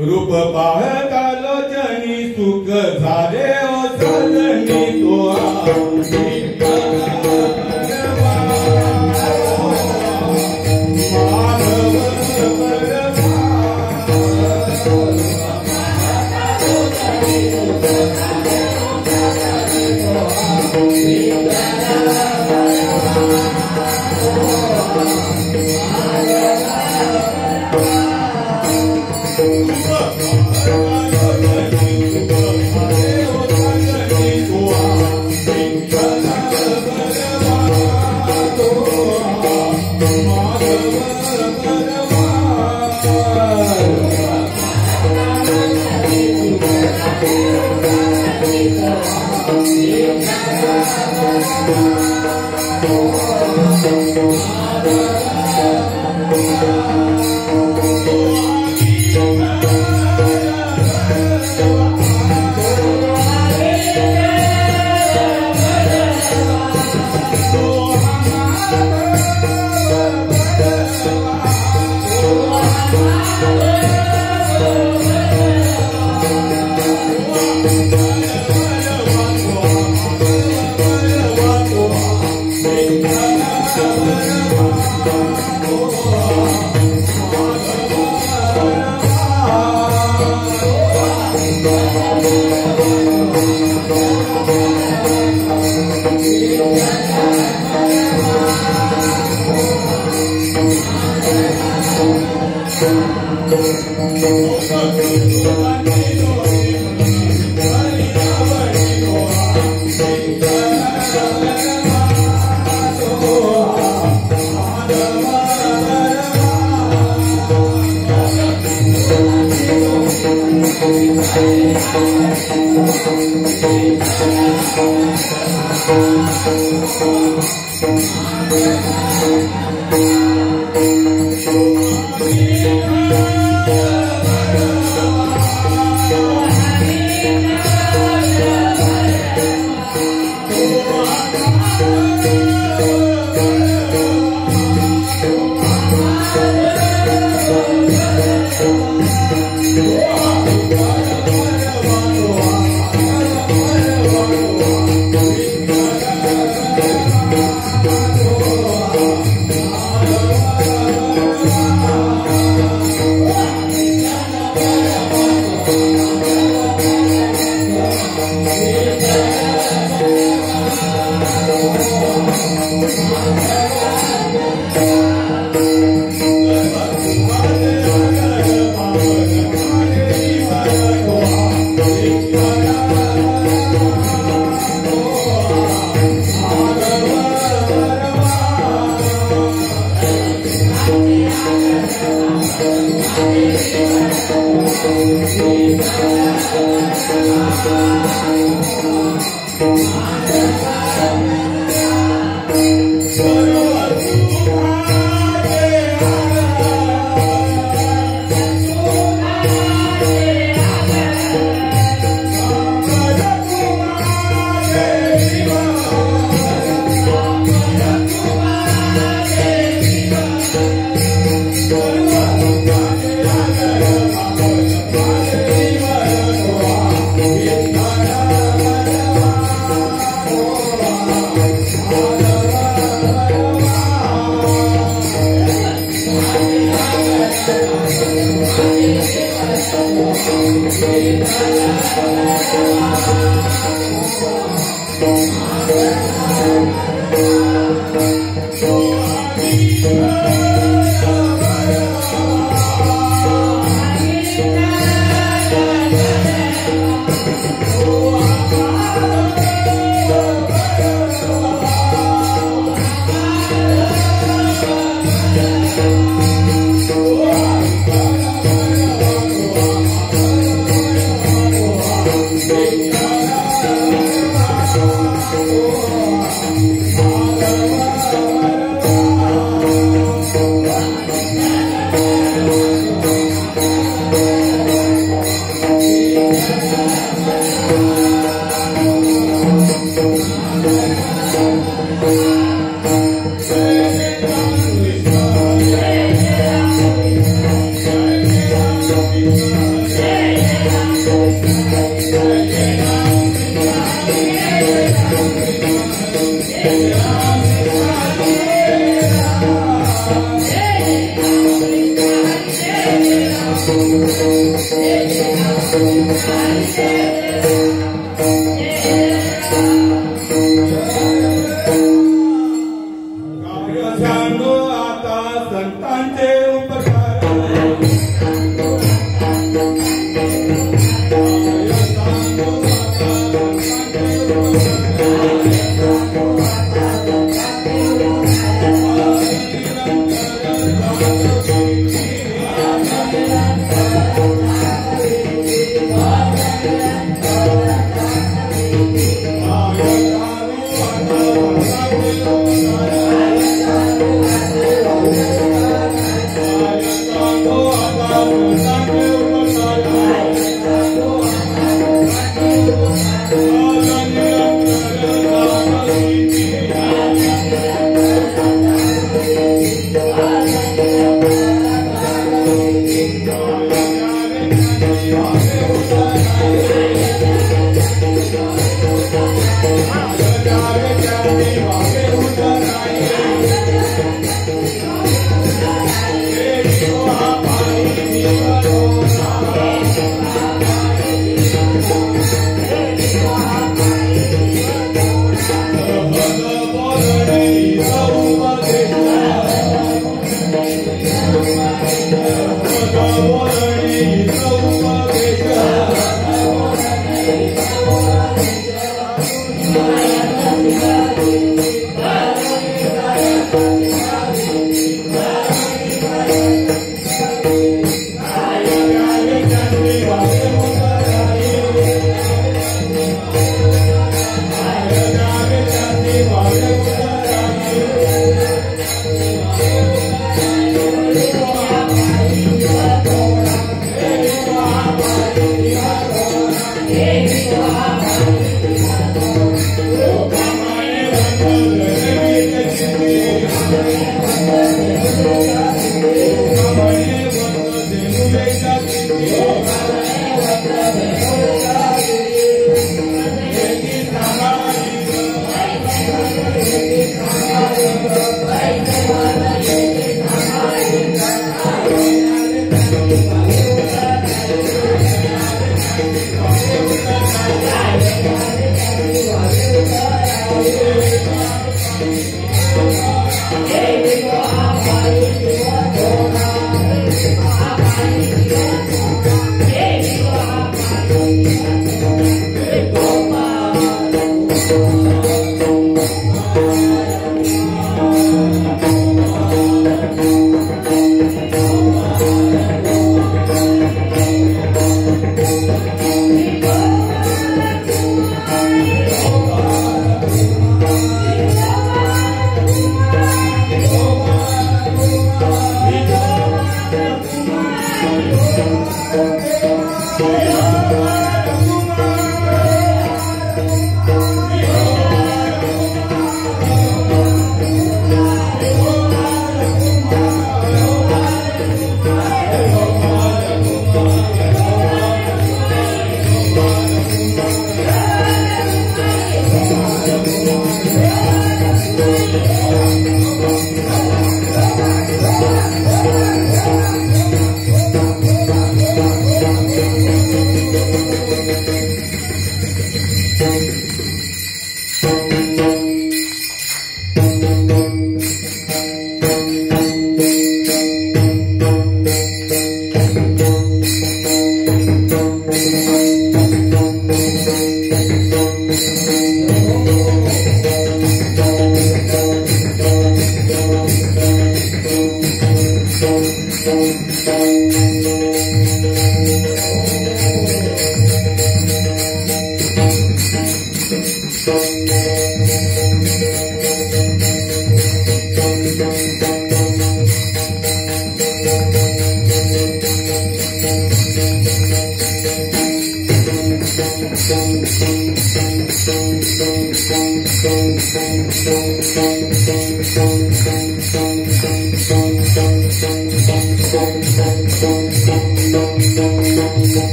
रूप पाहता लोचनी सुख झाले ओ सजनी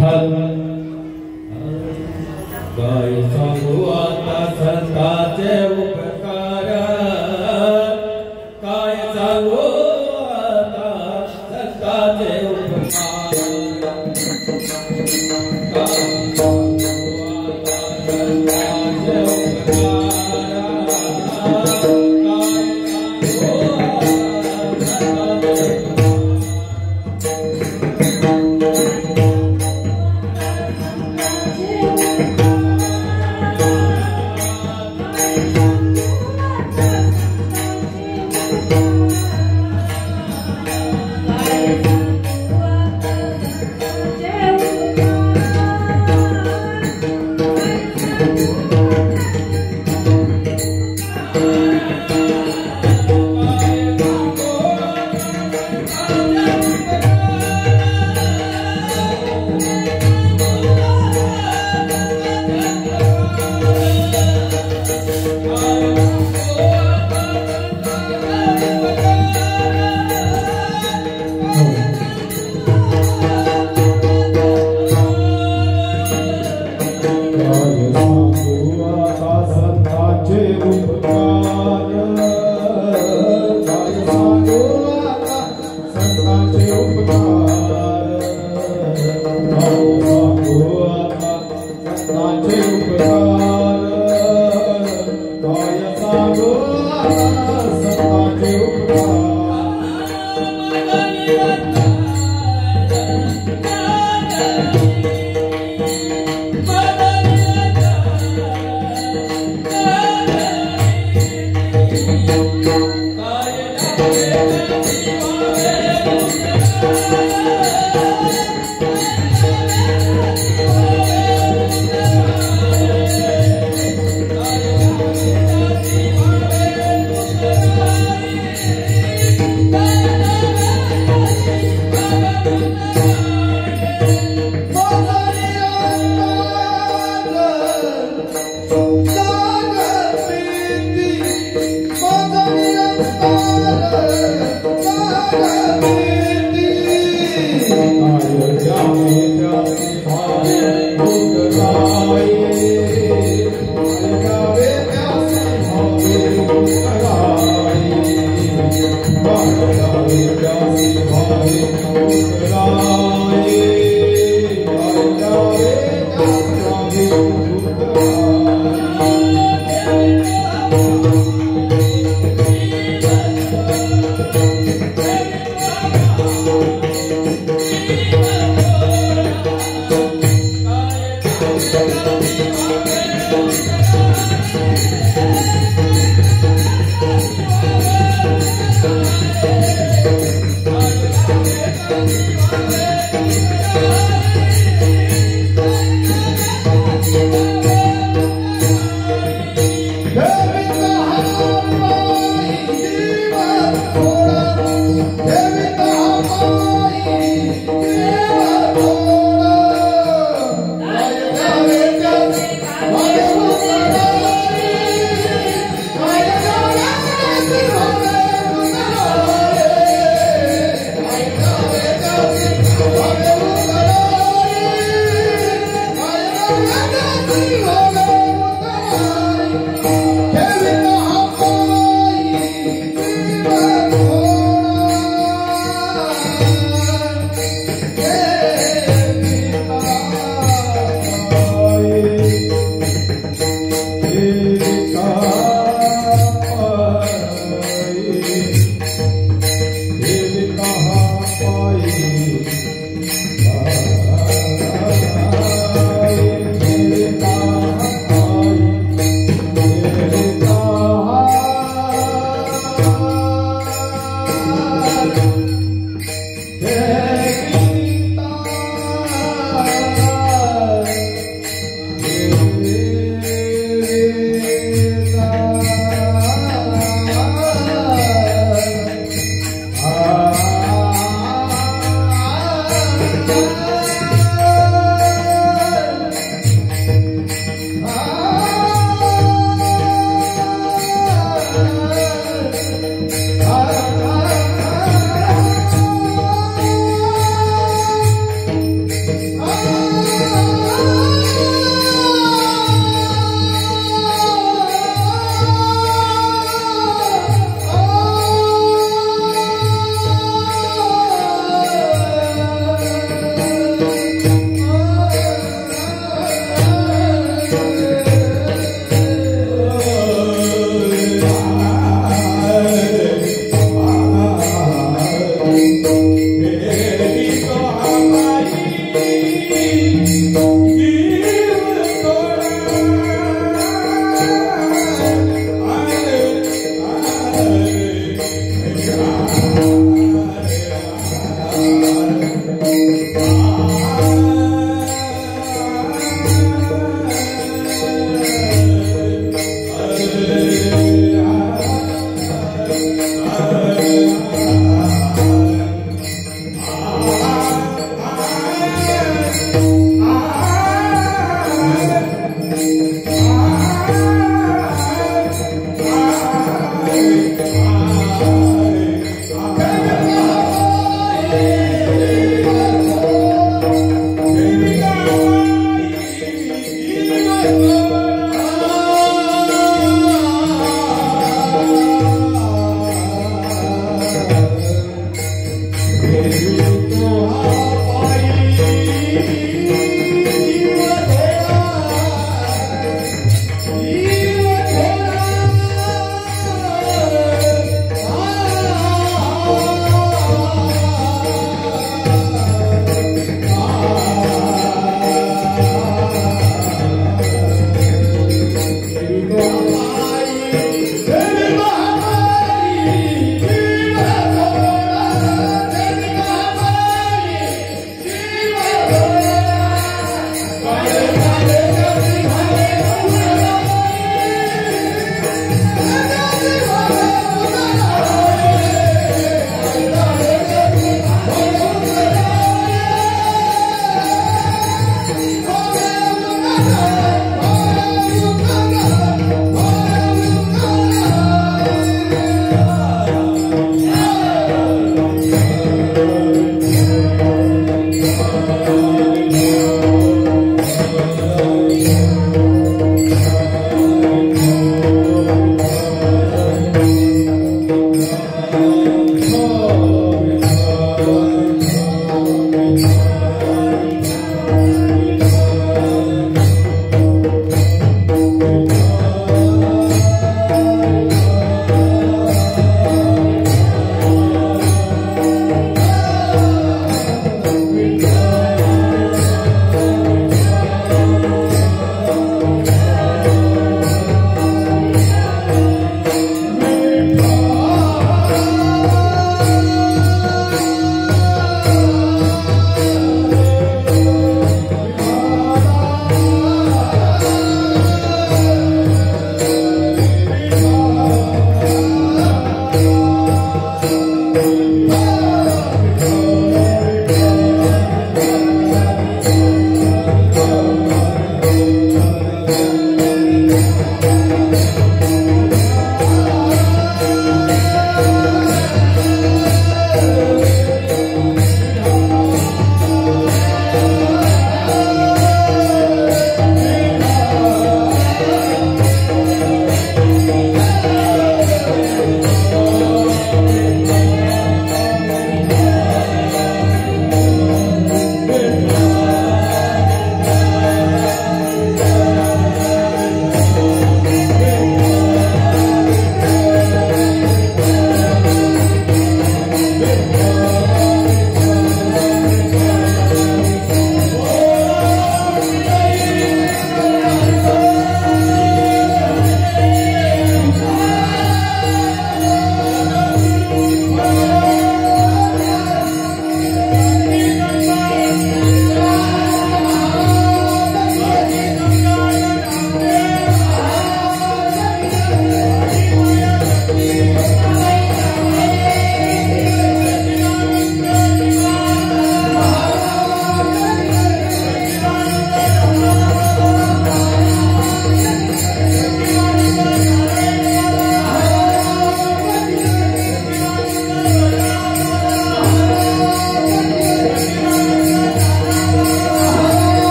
Hare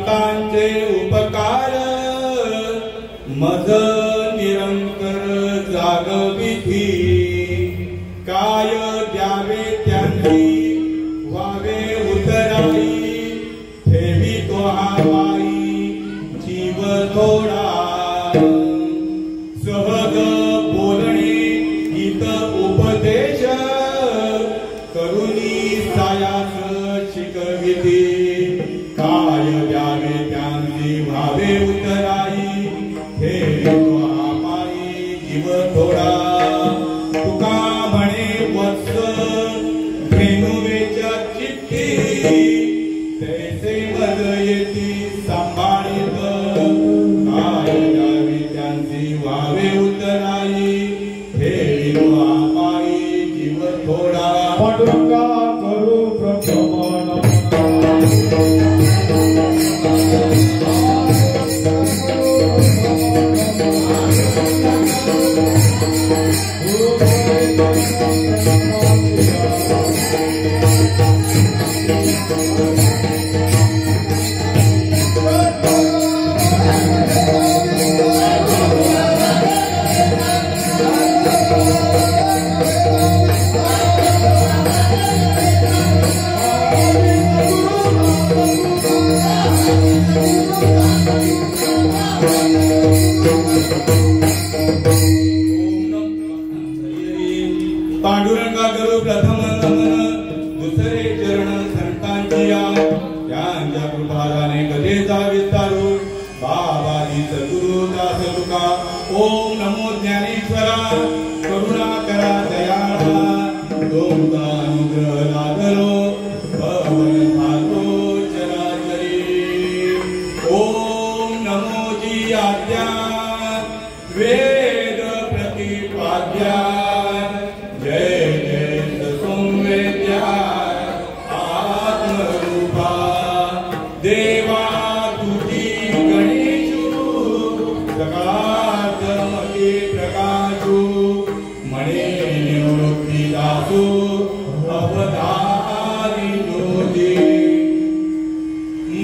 संतांचे उपकार मज निरंतर जागविधी काय द्यावे त्यांनी व्हावे उतराई ठेवी तो हावाई जीव थोडा सहज बोलणे हित उपदेश करुणी सायास शिकविते काय द्यावे त्यांनी व्हावे उतराई ठेवी तो हावाई जीव थोडा तुका म्हणे वत्स धेनुवेच्या चिठ्ठी तैसे मज येती सांभाळीत काय द्यावे त्यांची व्हावे उतराई ठेवी तो हावाई जीव थोडा पांडुरंगा करू प्रथम पांडुरंगा करू प्रथम नमन दुसरे चरण संतांचिया त्यांच्या कृपादाने कथेचा विस्तारू बाबाजी सद्गुरु दास तुका ओम नमो ज्ञानेश्वरा करुणा करा दयाळा तुमचा अनुग्रह लादलो भवन भातो चराचरी ओम नमो जी आज्ञा वेद प्रतिपाद्या जय जय संवेद्या आत्मरूपा देवा तुझी गणेशु सकाळमती प्रकाशु म्हणे निवृत्ती दासू अवधारी ज्योती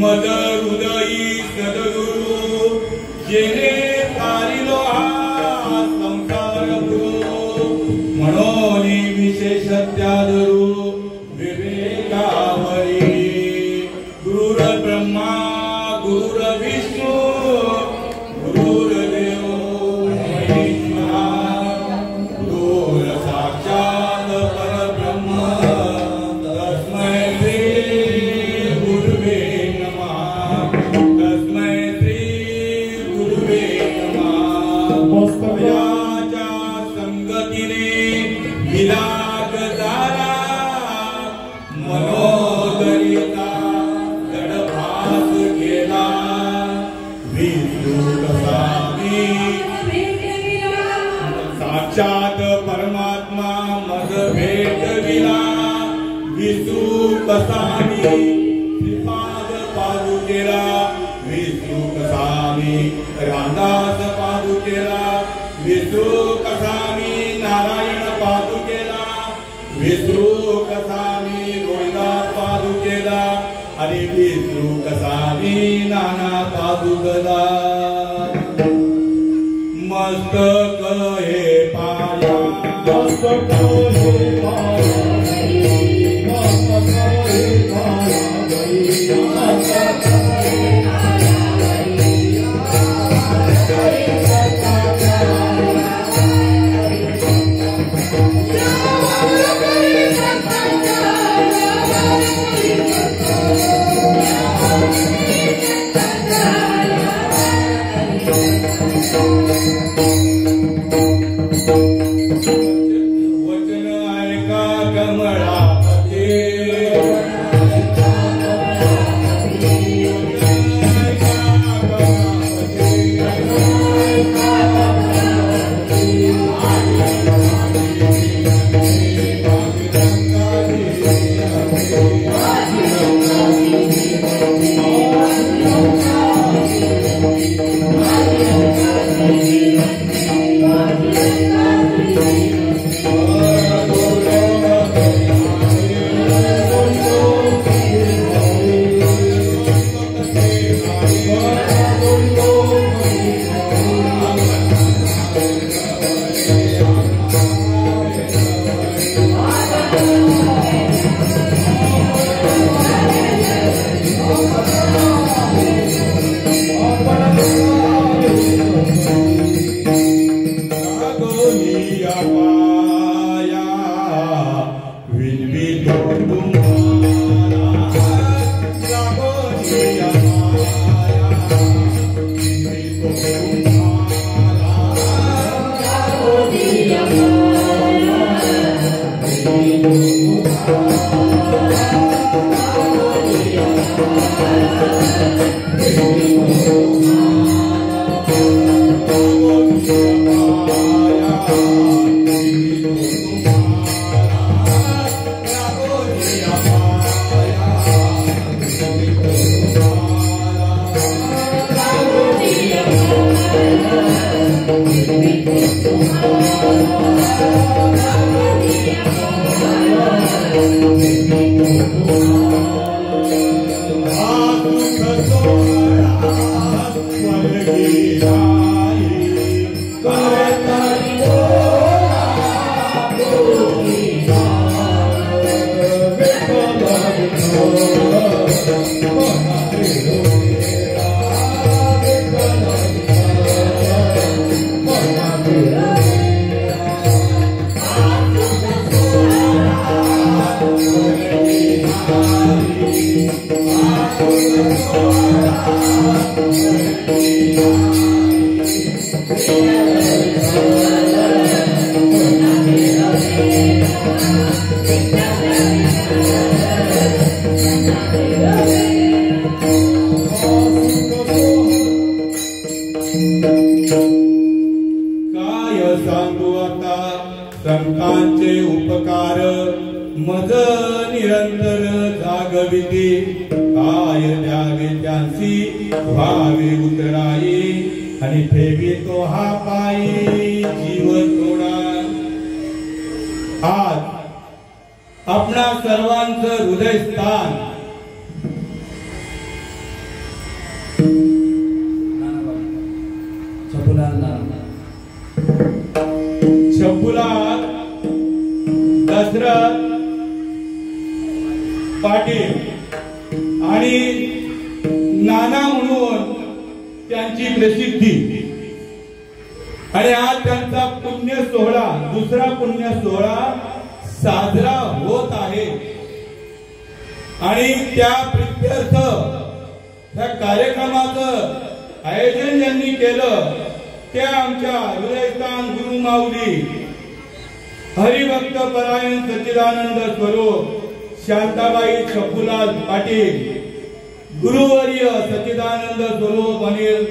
मद हृदयी सद्गुरु जेने तारिलो हा संसार म्हणून विशेष त्यादरू विवेकावरी गुरुर ब्रह्मा गुरुर विष्णू गुरुर्देव महेश्वरा गुरुर साक्षात परब्रह्म तस्मै श्री गुरुवे नमः तस्मै श्री गुरुवे नमः विलाग झाला मनोदरिता दडभास गेला विष्णू स्वामी साक्षात परमात्मा मग भेटविला विष्णू कसामी श्रीपाद पादुकेला विष्णू कसामी रामदास पादुकेला विष्णू कसामी नारायण पादुकेला विष्णू कसामी रोहिदास पादुकेला आणि विष्णू कसामी नाना पादुकला मस्तक हे पाया मस्तक हे पाया मस्तक हे पाया मस्तक हे वचन ऐका लागोनिया पाया विनवितो तुम्हाला लागोनिया पाया विनवितो तुम्हाला लागोनिया पाया विनवितो संतांचे उपकार मज निरंतर जागविते काय द्यावे त्यांसी व्हावे उतराई आणि ठेवी तो हा पायी जीव थोडा। आज आपणा सर्वांचं हृदयस्थान शंभूलाल दशरथ पाटील आणि नाना म्हणून त्यांची प्रसिद्धी आणि आज त्यांचा पुण्य सोहळा दुसरा पुण्य सोहळा साजरा होत आहे आणि त्या प्रित्यर्थ त्या कार्यक्रमाचं आयोजन ज्यांनी केलं त्या आमच्या हृदयस्थान गुरु माऊली हरिभक्त परायण सच्चिदानंद स्वरूप शांताबाई शंभूलाल पाटील गुरुवर्य सच्चिदानंद स्वरूप अनिल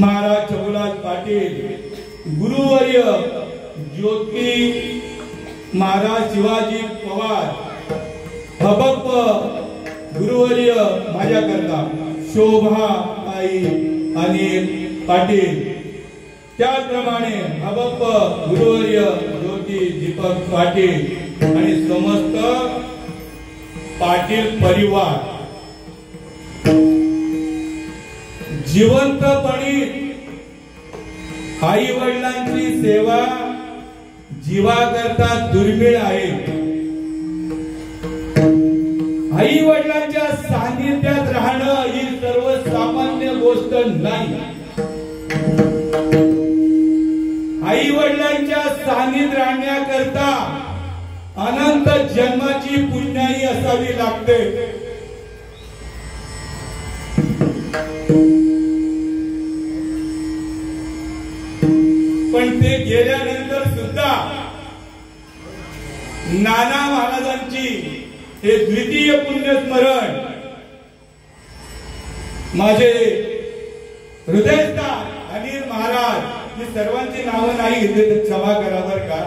महाराज शंभूलाल पाटील गुरुवर्य ज्योती महाराज शिवाजी पवार हबप गुरुवर्य माझ्याकरता शोभा ताई अनिल पाटील त्याप्रमाणे हबप गुरुवर्य ज्योती दीपक पाटील आणि समस्त पाटील परिवार जिवंतपणी आई वडिलांची सेवा जीवाकरता दुर्मिळ आहे। आई वडिलांच्या सानिध्यात राहणं ही सर्वसामान्य गोष्ट नाही। आई वडिलांच्या सानिध्यात राहण्याकरता अनंत जन्माची पुण्याई असावी लागते। पण ते गेल्यानंतर सुद्धा नाना महाराजांची हे द्वितीय पुण्यस्मरण माझे हृदयस्थान अनिल महाराज मी सर्वांची नावं नाही घेतली तर क्षमा करा बरं का।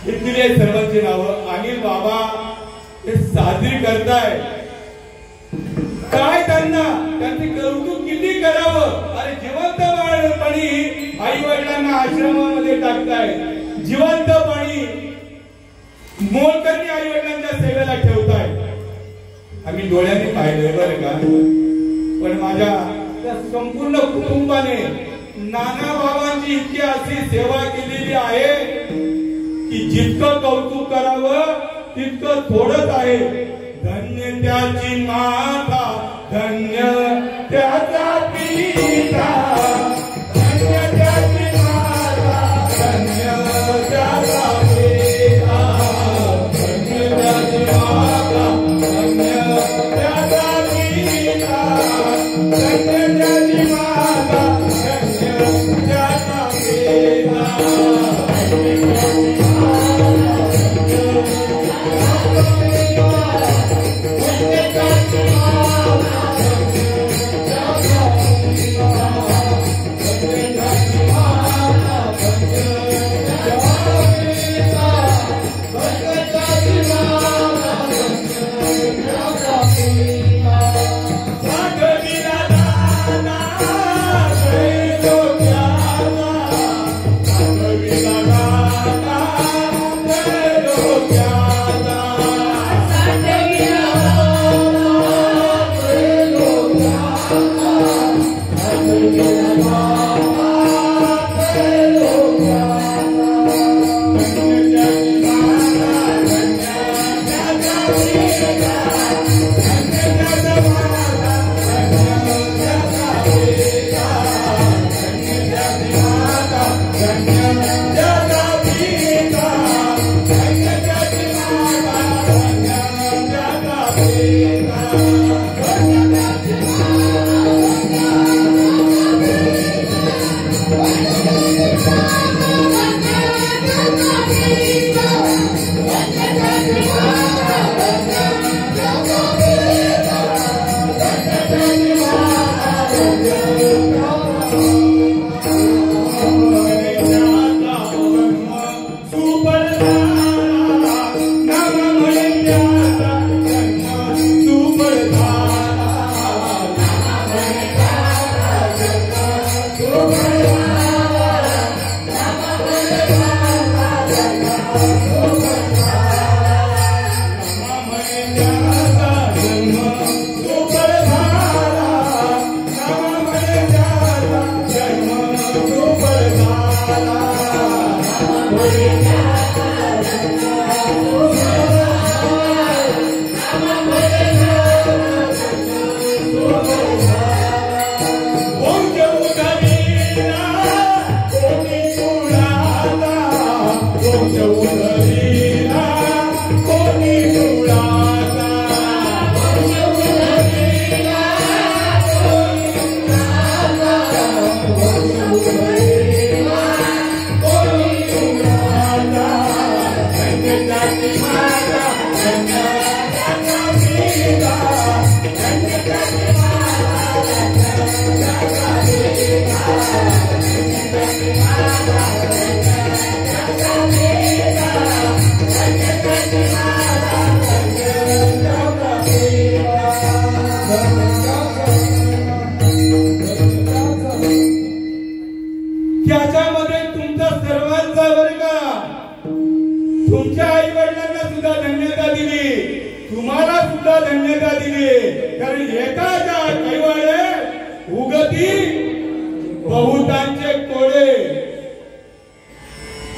इथली सर्वांची नावं अनिल बाबा हे साजरी करताय काय त्यांचे कौतुक किती करावं। अरे जिवंतपणी आई वडिलांना आश्रमामध्ये टाकताय जिवंतपणी मोलकरणी आई वडिलांच्या सेवेला ठेवताय। आम्ही डोळ्याने पाहिलंय बरं का। पण माझ्या त्या संपूर्ण कुटुंबाने नाना बाबांची इतकी अशी सेवा केलेली आहे की जितकं कौतुक करावं तितकं थोडंच आहे। धन्य त्याची माता धन्य त्याचा पिता धन्य त्याची माता धन्य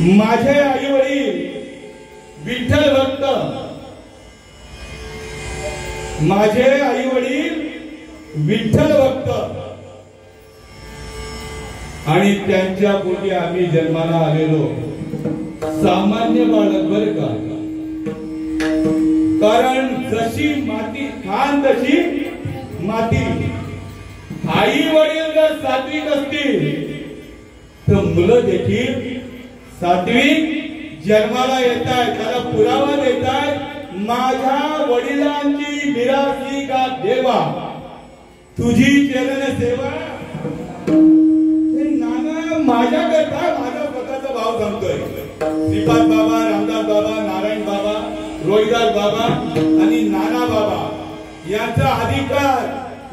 माझे आई वडील विठ्ठल भक्त, माझे आई वडील विठ्ठल भक्त आणि त्यांच्या पोटी आम्ही जन्माला आलेलो सामान्य बालक बर का. कारण जशी माती खान तशी माती. आई वडील जर सात्विक असतील तर मुलं देखील सात्विक जन्माला येतात. त्याला पुरावा देतात. माझ्या वडिलांची मिरासी का देवा तुझी चरण सेवा. नाना माझ्याकरता माझा स्वतःचा भाव सांगतोय. श्रीपाद बाबा, रामदास बाबा, नारायण बाबा, रोहिदास बाबा आणि नाना बाबा यांचा अधिकार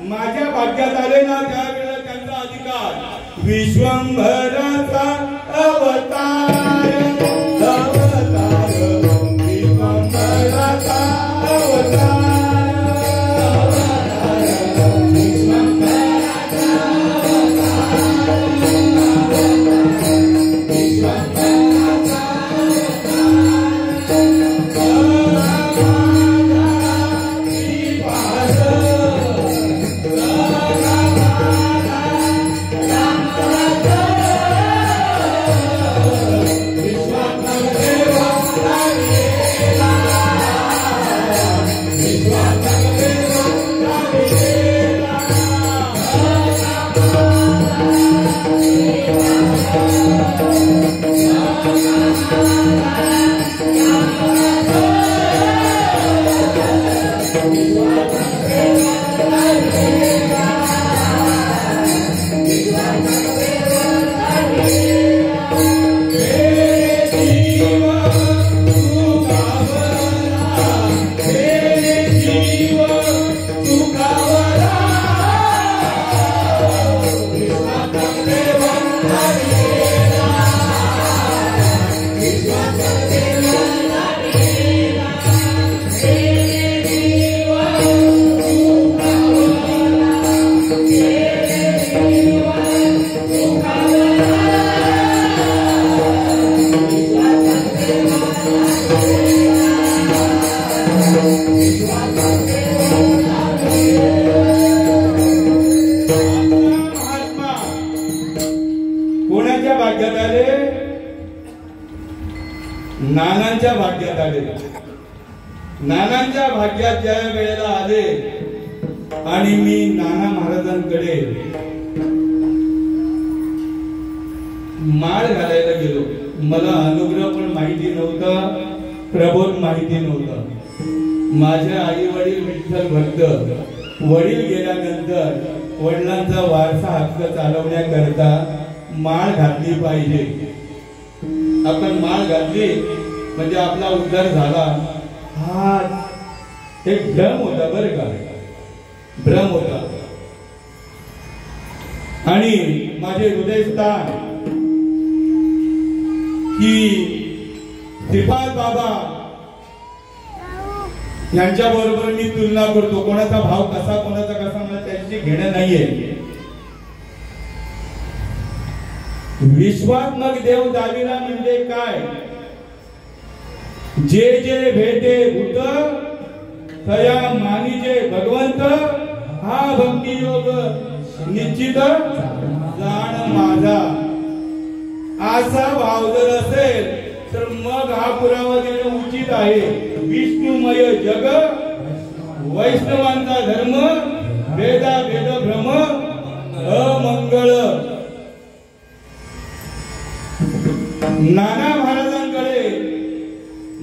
माझ्या भाग्यात आले ना त्यावेळेला त्यांचा अधिकार विश्वंभराचा अवतार अवतार विश्वंभराचा अवतार नानांच्या भाग्यात आले. नानांच्या भाग्यात ज्या वेळेला आले आणि मी नाना महाराजांकडे माळ घालायला गेलो. मला अनुग्रह पण माहिती नव्हता, प्रबोध माहिती नव्हता. माझे आई वडील विठ्ठल भक्त. वडील गेल्यानंतर वडिलांचा वारसा हक्क चालवण्याकरता माळ घातली पाहिजे. आपण माळ घातली म्हणजे आपला उद्धार झाला. हा एक भ्रम होता बर का, भ्रम होता. आणि माझे हृदयस्थान की श्रीपाद बाबा यांच्या बरोबर मी तुलना करतो. कोणाचा भाव कसा कोणाचा कसा मला त्यांची घेणं नाहीये. विश्वात्मक देव दाविला म्हणजे काय? जे जे भेटे भूत तया मानिजे भगवंत हा भक्ती योग निश्चित जाण माझा. असा भाव जर असेल तर मग हा पुरावा देणं उचित आहे. विष्णुमय जग वैष्णवांचा धर्म वेदा वेद भ्रम अमंगळ. नाना महाराजांकडे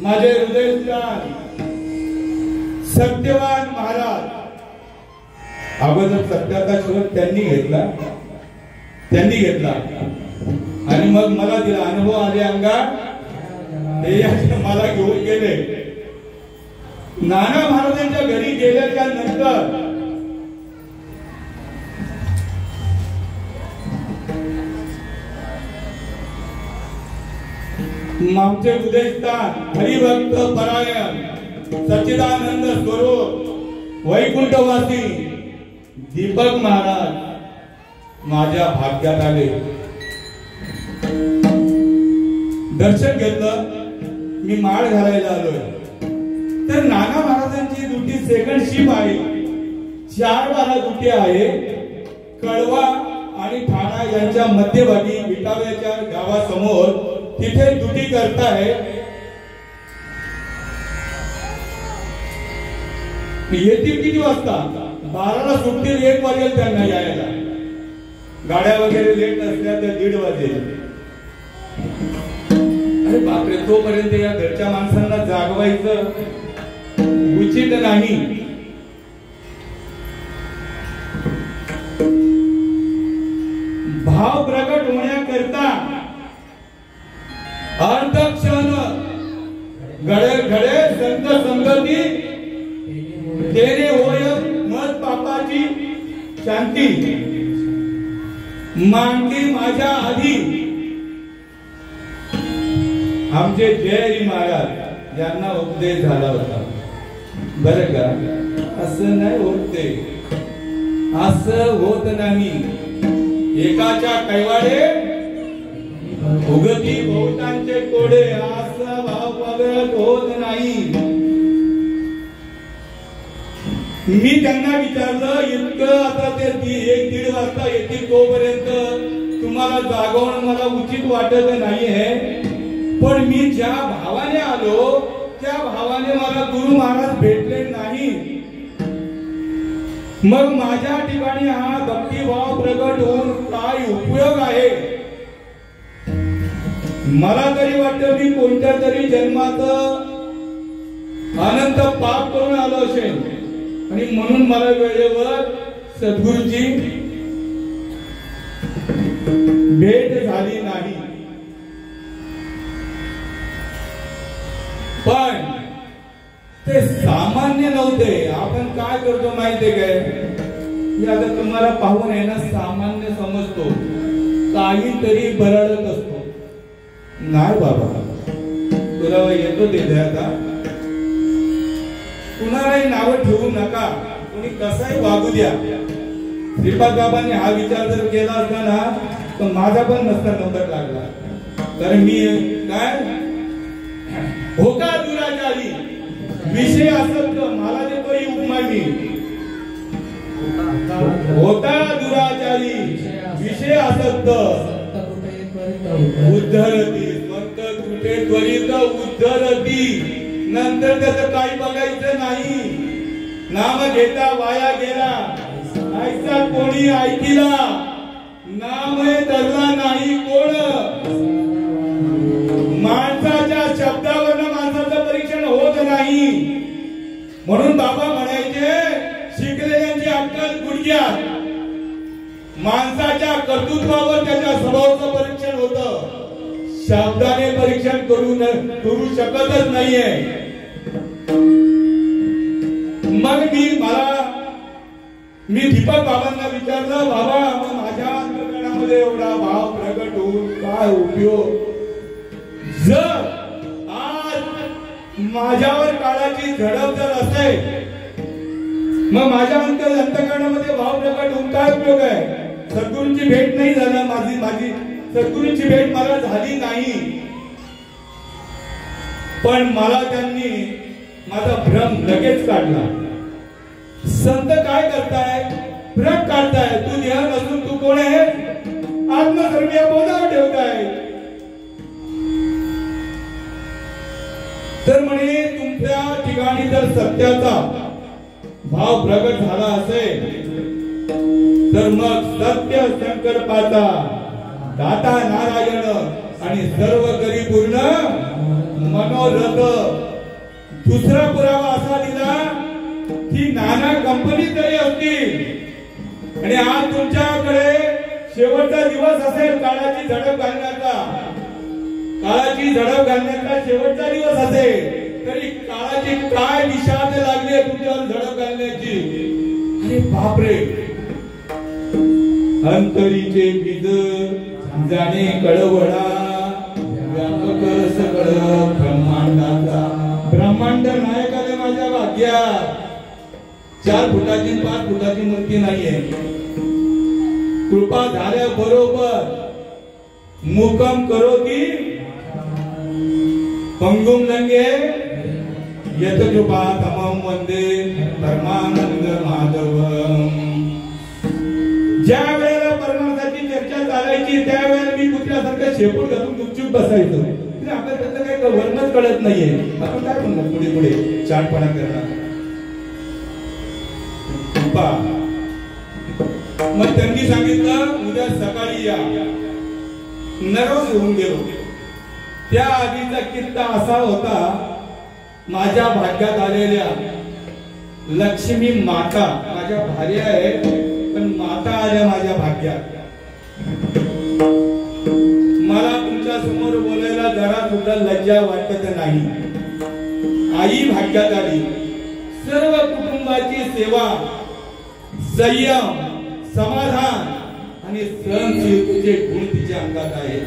माझे हृदयस्थान सत्यवान महाराज. अगोदर सत्याचा शोध त्यांनी घेतला आणि मग मला दिला. अनुभव आले अंगात, ते मला घेऊन गेले. नाना महाराजांच्या घरी गेल्याच्या नंतर आमचे हृदयस्थान हरिभक्त परायण सच्चिदानंद स्वरूप वैकुंठवासी दीपक महाराज माझ्या भाग्यात आले. दर्शन घेतलं. मी माळ घालायला आलोय तर नाना महाराजांची ड्युटी सेकंड शिप आहे. 4-12 ड्युटी आहे. कळवा आणि ठाणा यांच्या मध्यभागी विटाव्याच्या गावासमोर तिथे ड्युटी करताय. येतील किती वाजता? 12ला सुटतील. 1 वाजेल त्यांना यायला. गाड्या वगैरे लेट असल्या तर 1:30 वाजेल. अरे बापरे, तोपर्यंत या घरच्या माणसांना जागवायचं उचित नाही. भाव प्रकट होण्याकरता अर्धक्षण घडे घडे संत संगती तेरे होय मत पापाची शांती. मांडली माझ्या आधी आमचे जयहरी महाराज यांना उपदेश झाला होता. बरं का, असं नाही होते, असं होत नाही. एकाच्या कैवाडे उगती बहुतांचे कोडे, असं भाव प्रगट होत नाही. मी त्यांना विचारलं, इतकं आता ते 1-1:30 वाजता येतील तोपर्यंत तुम्हाला जागवणं मला उचित वाटत नाहीये. पण मी ज्या भावाने आलो त्या भावाने मला गुरु महाराज भेटले नाही. मग माझ्या ठिकाणी हा भक्तिभाव प्रगट होऊन काय उपयोग आहे? मला तरी वाटतं मी कोणत्या तरी जन्माचं अनंत पाप करून आलो असेल आणि म्हणून मला वेळेवर सद्गुरूची भेट झाली नाही. पण ते सामान्य नव्हते. आपण काय करतो माहितीये काय? मी आता तुम्हाला पाहून आहे ना सामान्य समजतो, काहीतरी बरळत असतो. नाही बाबा, तुला येतो ते आता कुणालाही नाव ठेवू नका. कोणी कसाही वागू द्या. श्रीपाद बाबांनी हा विचार जर केला असता ना तर माझा पण नसता नंबर लागला. कारण मी काय होका दुराचारी विषय असत. मला देतो ही उपमा मी. होता दुराचारी विषय असत उद्धरती. फक्त कुठे त्वरित उद्धरती. नंतर त्याचं काही बघायचं नाही. नाम घेता वाया गेला. ऐसा कोणी ऐकिला. नाम धरला नाही कोण. माणसाच्या शब्दावर माणसाचं परीक्षण होत नाही. म्हणून बाबा म्हणायचे, शिकलेल्यांची अक्कल गुडघ्यात. माणसाच्या कर्तृत्वावर त्याच्या स्वभावाचं परीक्षण होतं. शब्दाने परीक्षण करू शकतच नाहीये. मग मी दीपक बाबांना विचारलं, बाबा माझ्या अंतःकरणामध्ये एवढा भाव प्रगट होऊन काय उपयोग? जर आज माझ्यावर काळाची झडप जर असेल मग माझ्या अंतःकरणामध्ये भाव प्रगट होऊन काय उपयोग आहे? सद्गुरूंची भेट नाही झाली. माझी सद्गुरूंची भेट मला झाली नाही. पण मला त्यांनी माझा भ्रम लगेच काढला. संत काय करताय? भ्रम काढताय. तू देह नसून तू कोण आहे? आत्मधर्मीय बोधावर ठेवताय. तर म्हणे तुमच्या ठिकाणी जर सत्याचा भाव प्रगट झाला असेल तर मग सत्य संकल्पाचा दाता नारायण आणि सर्व करी पूर्ण मनोरथ. दुसरा पुरावा असा दिला की नाना कंपनी जरी असतील आणि आज तुमच्याकडे शेवटचा दिवस असेल काळाची झडप घालण्याचा, काळाची झडप घालण्याचा शेवटचा दिवस असेल तरी काळाची काय निशाण लागली तुमच्यावर झडप घालण्याची? अरे बापरे, अंतरीचे बीज जाणे कळवळा व्यापक सगळं ब्रह्मांडाचा. ब्रह्मांड नायकाने माझ्या भाग्यात 4 फुटाची 5 फुटाची मूर्ती नाहीये. कृपा झाल्या बरोबर मुकम करो की पंगुम लंगे यत कृपा तमम वंदे परमानंद माधवम. ज्या वेळेला परमार्थाची चर्चा चालायची त्यावेळेला मी कुत्र्यासारखं शेपूट घालून गुपचूप बसायचो. आपल्याला त्याचं काही वर्णच कळत नाहीये. आपण काय म्हणणार पुढे पुढे चाटपणा करणार. मग त्यांनी सांगितलं उद्या सकाळी या. नरोज होऊन गेलो. त्या आधीचा किस्सा असा होता, माझ्या भाग्यात आलेल्या लक्ष्मी माता, माझ्या भार्या आहे पण माता आल्या माझ्या भाग्यात. मला तुमच्या समोर बोलायला जरा सुद्धा लज्जा वाटत नाही. आई भाग्यात आली. सर्व कुटुंबाची सेवा, संयम, समाधान आणि सहनशीलतेचे गुण तिच्या अंगात आहे.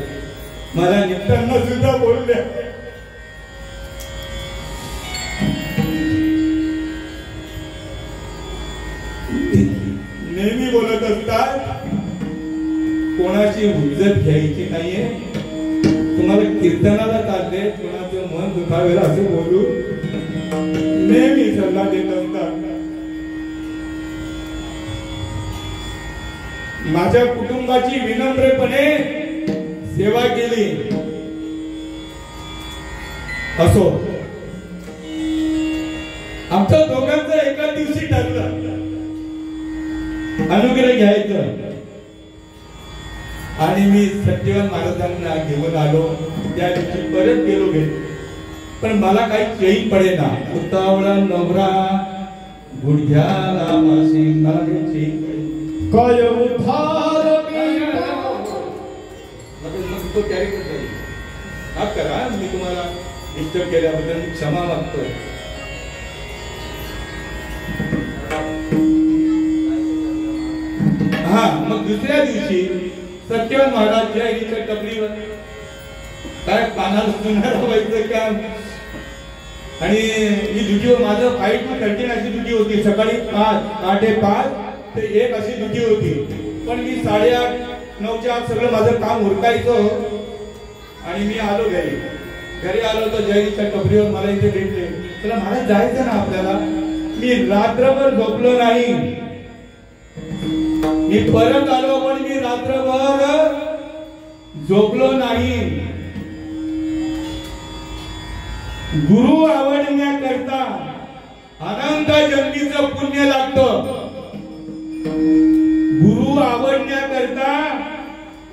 मला निघताना सुद्धा बोलल्या, नेहमी बोलत असतात कोणाची हुज्जत घ्यायची नाहीये. तुम्हाला कीर्तनाला चालते, कोणाचं मन दुखावेल असं बोलू नेहमी सल्ला देत असतात. माझ्या कुटुंबाची विनम्रपणे सेवा केली. असो, आमच्या दोघांचं एका दिवशी ठरलं अनुग्रह घ्यायचं. आणि मी सत्यवान महाराजांना घेऊन आलो. त्या दिवशी परत गेलो घरी, पण मला काही चैन पडेना. उतावळा नवरा गुडघ्याला माशी, मला काही चैन पडेना. काय उद्धार मग तो कॅरी करता येईल. माफ करा, मी तुम्हाला डिस्टर्ब केल्याबद्दल मी क्षमा मागतोय. हा, मग दुसऱ्या दिवशी सत्यवान महाराज जयरीच्या टपरीवर काय पानाला सुंदर व्हायचं काम. आणि ही ड्युटी, माझं 5 to 13 अशी ड्युटी होती. सकाळी 8 ते 5 ते 1 अशी ड्युटी होती. पण मी 8:30 9च्या आत सगळं माझं काम उरकायचं. आणि मी आलो घरी आलो तर जयरीच्या टपरीवर मला इथे भेटले. तुला महाराज जायचं ना आपल्याला. मी रात्रभर झोपलो नाही. मी परत आलो पण मी रात्रभर झोपलो नाही. गुरु आवडण्याकरता अनंत जन्मीचं पुण्य लागतं. गुरु आवडण्याकरता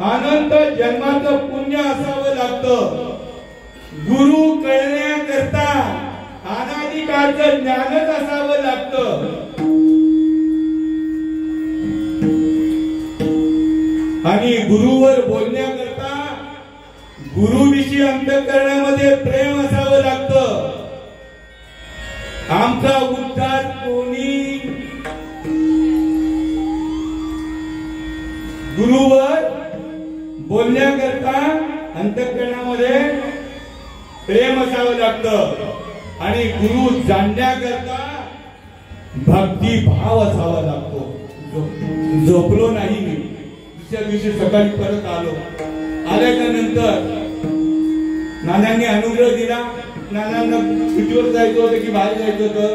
अनंत जन्माचं पुण्य असावं लागतं. गुरु कळण्याकरता अनादिकाळचं ज्ञानच असावं लागतं. आणि गुरुवर बोलण्याकरता गुरुविषयी अंतःकरणामध्ये प्रेम असावं लागतं. आमचा उद्धार कोणी गुरुवर बोलण्याकरता अंतःकरणामध्ये प्रेम असावं लागतं. आणि गुरु जाणण्याकरता भक्तिभाव असावा लागतो. झोपलो नाही मी. दुसऱ्या दिवशी सकाळी परत आलो. आल्याच्या नंतर नानांनी अनुग्रह दिला. नानांना सुट्टीवर जायचं होतं की बाहेर जायचं होतं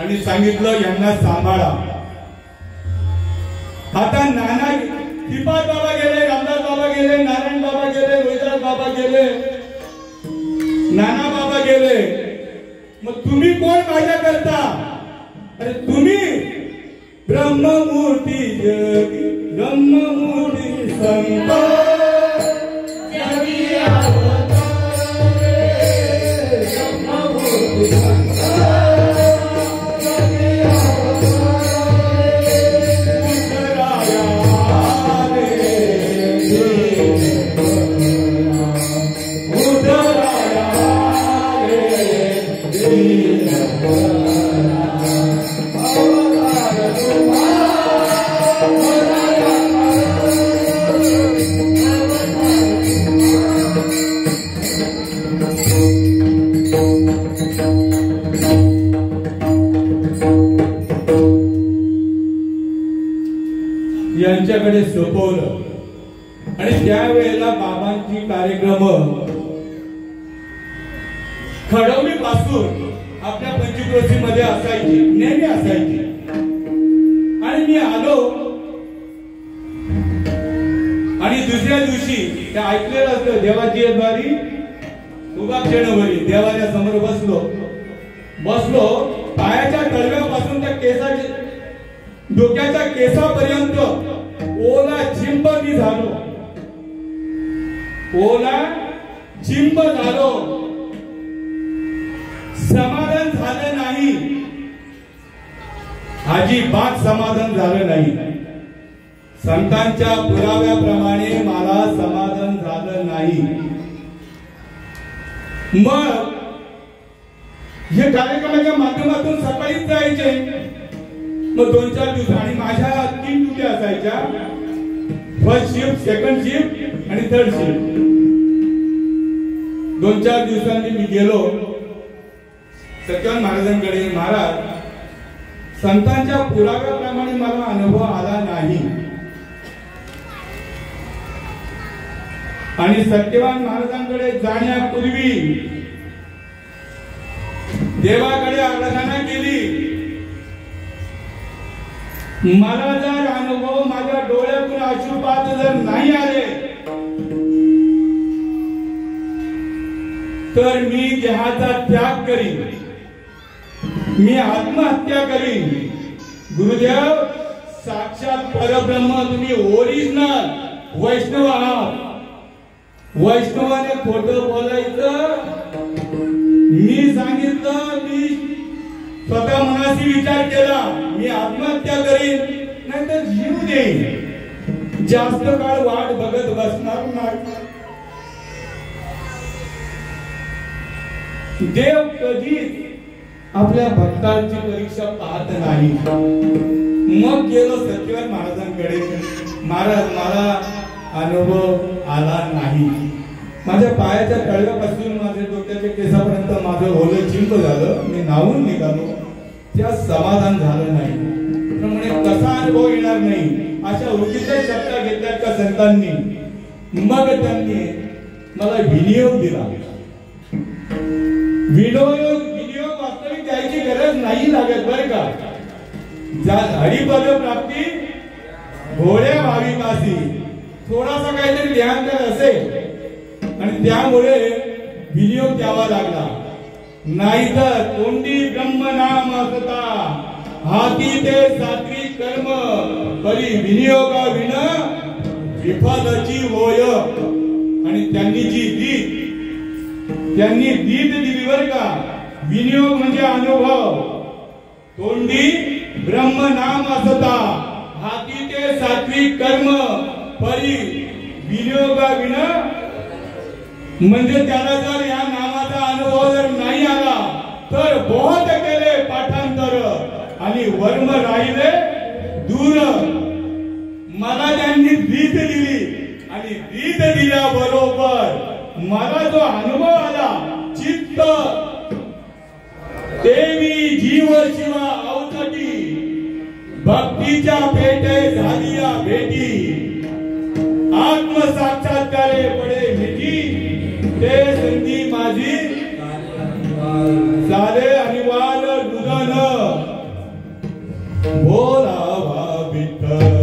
आणि सांगितलं यांना सांभाळा. आता नाना श्रीपाद बाबा गेले, रामदास बाबा गेले, नारायण बाबा गेले, रोहिदास बाबा गेले, नाना बाबा गेले. मग तुम्ही कोण माझ्या करता? अरे तुम्ही ब्रह्ममूर्ती जगी, ब्रह्ममूर्ती संत जगी अवतारे, ब्रह्ममूर्ती संत जगी अवतारे, उतराया रे उतराया रे यांच्याकडे सोपवलं. आणि त्यावेळेला बाबांची कार्यक्रम खडवलीपासून आपल्या पंचक्रोशीमध्ये असायची, नेहमी असायची. आणि मी आलो आणि दुसऱ्या दिवशी त्या ऐकलेलं असतं देवाची द्वारी उभा क्षणभरी देवाच्या समोर बसलो पायाच्या तळव्यापासून त्या केसाच्या डोक्याच्या केसापर्यंत ओला चिंब मी झालो, ओला चिंब झालो. समाधान झालं नाही, अजिबात समाधान झालं नाही. संतांच्या पुराव्याप्रमाणे मला समाधान झालं नाही. मग हे कार्यक्रमाच्या माध्यमातून सकाळीच जायचे. मग 2-4 दिवस आणि माझ्या 3 ड्युटी असायच्या, फर्स्ट शिफ्ट, सेकंड शिफ्ट आणि थर्ड शिफ्ट. 2-4 दिवसांनी मी गेलो सत्यवान महाराजांकडे. महाराज, संतांच्या पुराव्याप्रमाणे मला अनुभव आला नाही. आणि सत्यवान महाराजांकडे जाण्यापूर्वी देवाकडे आराधना केली. मला जर अनुभव माझ्या डोळ्यातून अश्रुपात जर नाही आले तर मी देहाचा त्याग करीन, मी आत्महत्या करीन. गुरुदेव, साक्षात परब्रह्म, तुम्ही ओरिजिनल वैष्णव आहात. वैष्णवाने खोटं बोलायचं. मी सांगितलं, मी स्वतः मनाशी विचार केला, मी आत्महत्या करीन नाही तर जीव देईन. जास्त काळ वाट बघत बसणार नाही. देव कधीच आपल्या भक्तांची परीक्षा पाहत नाही. मग गेलो सत्यवान महाराजांकडे. महाराज, मला अनुभव आला नाही. माझ्या पायाच्या तळव्यापासून माझ्या डोक्याच्या केसापर्यंत माझं ओलं चिंब झालं. मी नाहून निघालो, त्या समाधान झालं नाही. त्यामुळे कसा अनुभव येणार नाही अशा उगीच्या शब्द घेतल्यात का संतांनी. मग त्यांनी मला विनियोग दिला. विनियोग वास्तविक द्यायची गरज नाही लागत बरं का. हरिपद प्राप्ती भोळ्या भाविकासी थोडासा काहीतरी ध्यान तर असेल आणि त्यामुळे विनियोग द्यावा लागला. नाहीतर तोंडी ब्रह्मनाम असता हाती ते सात्विक कर्म परी विनियोगा विन विफलची होय. आणि त्यांनी रीत दिली बर का. विनियोग म्हणजे अनुभव. तोंडी ब्रह्मनाम असता हाती ते सात्विक कर्म परी विनियोगा विन, म्हणजे त्याला जर या नामाचा अनुभव जर नाही आला तर बहुत केले पाठांतर आणि वर्म राहिले दूर. मला त्यांनी रीत दिली आणि रीत दिल्याबरोबर मला जो अनुभव आला, चित्त देवी जीव शिवा अवतटी भक्तीच्या पेटे झाली या भेटी. आत्मसाक्षात्कारे पडे मिठी ते संधी माझी झाले अनिवार्य दुधन. बोलावा विठ्ठल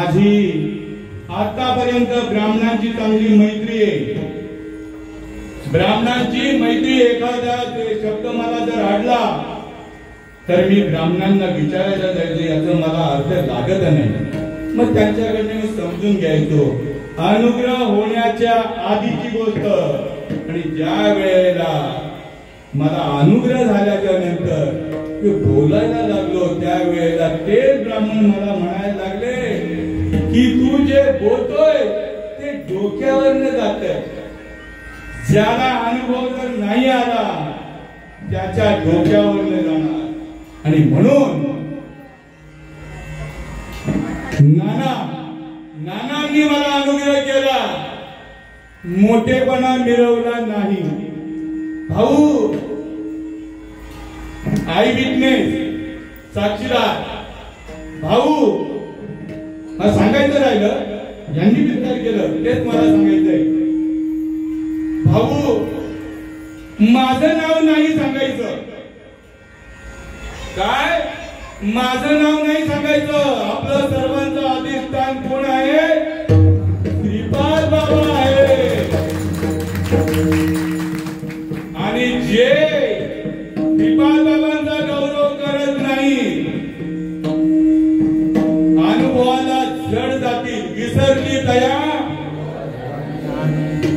माझी आतापर्यंत ब्राह्मणांची चांगली मैत्री आहे. ब्राह्मणांची मैत्री, एखादा शब्द मला जर आडला तर मी ब्राह्मणांना विचारायला जायचं, याचा मला अर्थ लागत नाही. मग त्यांच्याकडे मी समजून घ्यायचो. अनुग्रह होण्याच्या आधीची गोष्ट आणि ज्या वेळेला मला अनुग्रह झाल्याच्या नंतर बोलायला लागलो त्यावेळेला ते ब्राह्मण मला म्हणायला लागले की तू जे बोलतोय ते डोक्यावरनं जात. ज्याला अनुभव जर नाही आला त्याच्या डोक्यावरनं जाणार. आणि म्हणून नानांनी मला अनुग्रह केला, मोठेपणा मिळवला नाही. भाऊ आई विटनेस, साक्षीदार भाऊ, मला सांगायचं राहिलं, यांनी विचार केलं तेच मला सांगायचंय. भाऊ माझं नाव नाही सांगायचं. काय? माझं नाव नाही सांगायचं. आपलं सर्वांचं अधिष्ठान कोण आहे? श्रीपाद बाबा आहे. आणि जे श्रीपाद बाबांचा गौरव करत नाही, अनुभवाला जड जातील, विसरली दया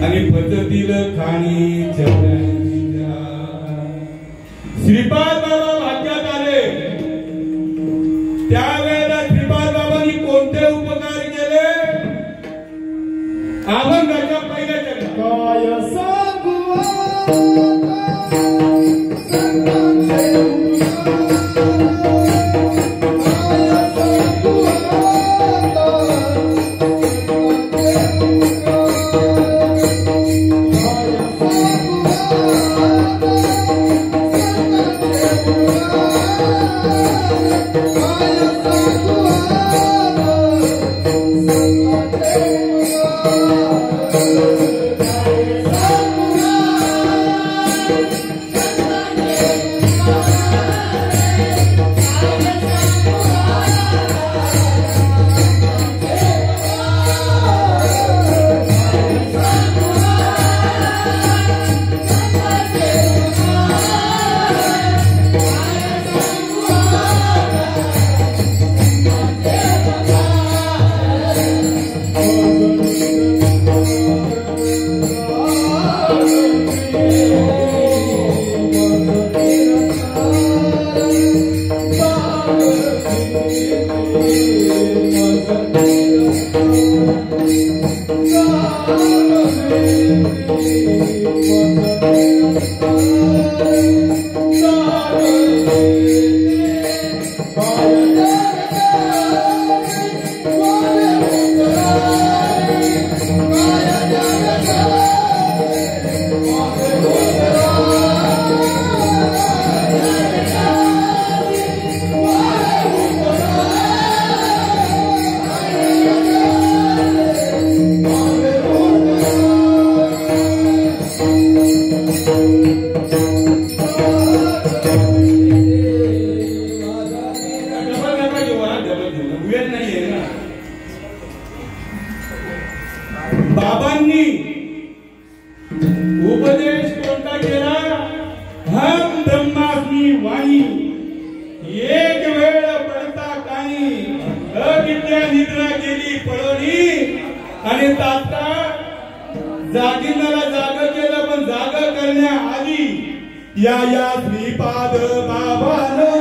आणि पद्धतील खाणी चवण्याची. श्रीपाद बाबा भाग्यात आले त्यावेळेला श्रीपाद बाबांनी कोणते उपकार केले? अभंगाच्या पहिल्या चरणात काय सांगू बाबांनी उपदेश कोणता केला? हम ब्रह्मास्मी वाणी, एक वेळ पडता कानी, अविद्या निद्रा केली पळवली आणि तात्काळ जागिंदाला जाग केलं. पण जाग करण्याआधी या श्रीपाद बाबानं,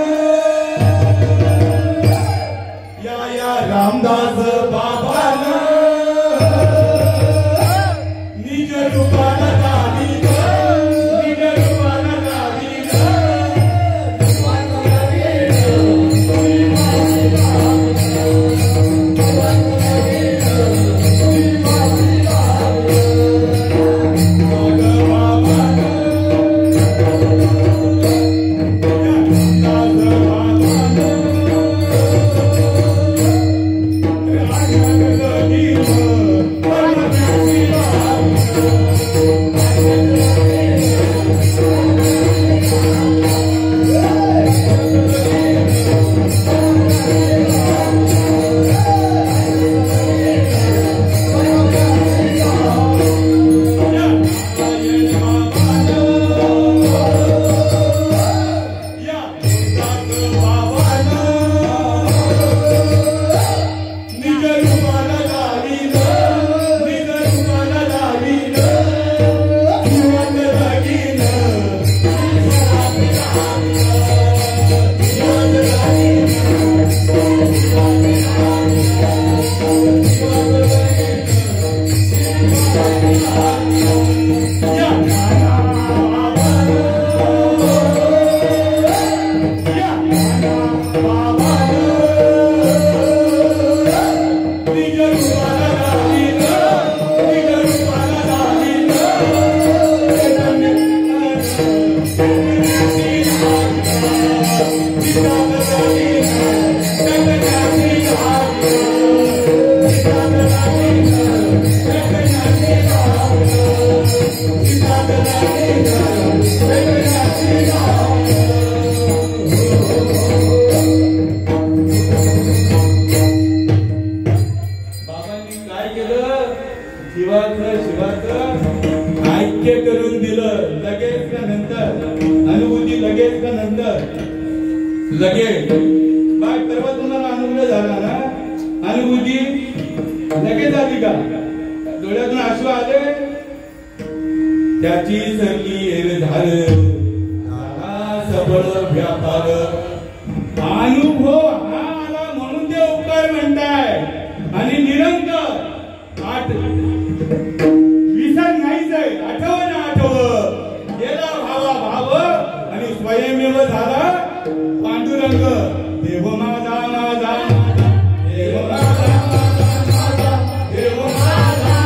या रामदास बाबानं निज रूपाला दावी, निज रूपाला दावी. Yeah. शिवाचं ऐक्य करून दिलं लगेच का नंतर अनुभूती लगेच का नंतर लगेच बाय परवा तुम्हाला अनुभव झाला ना अनुभूती लगेच आली का डोळ्यातून अश्रू आले त्याची सरली झालं सबळ व्यापार अनुभव हा आला म्हणून ते उपकार म्हणताय आणि निरंतर विसर नाहीच आहे आठव ना आठव गेला भावा भाव आणि स्वयंमेव झाला पांडुरंग देव माझा माझा देव माझा माझा देव माझा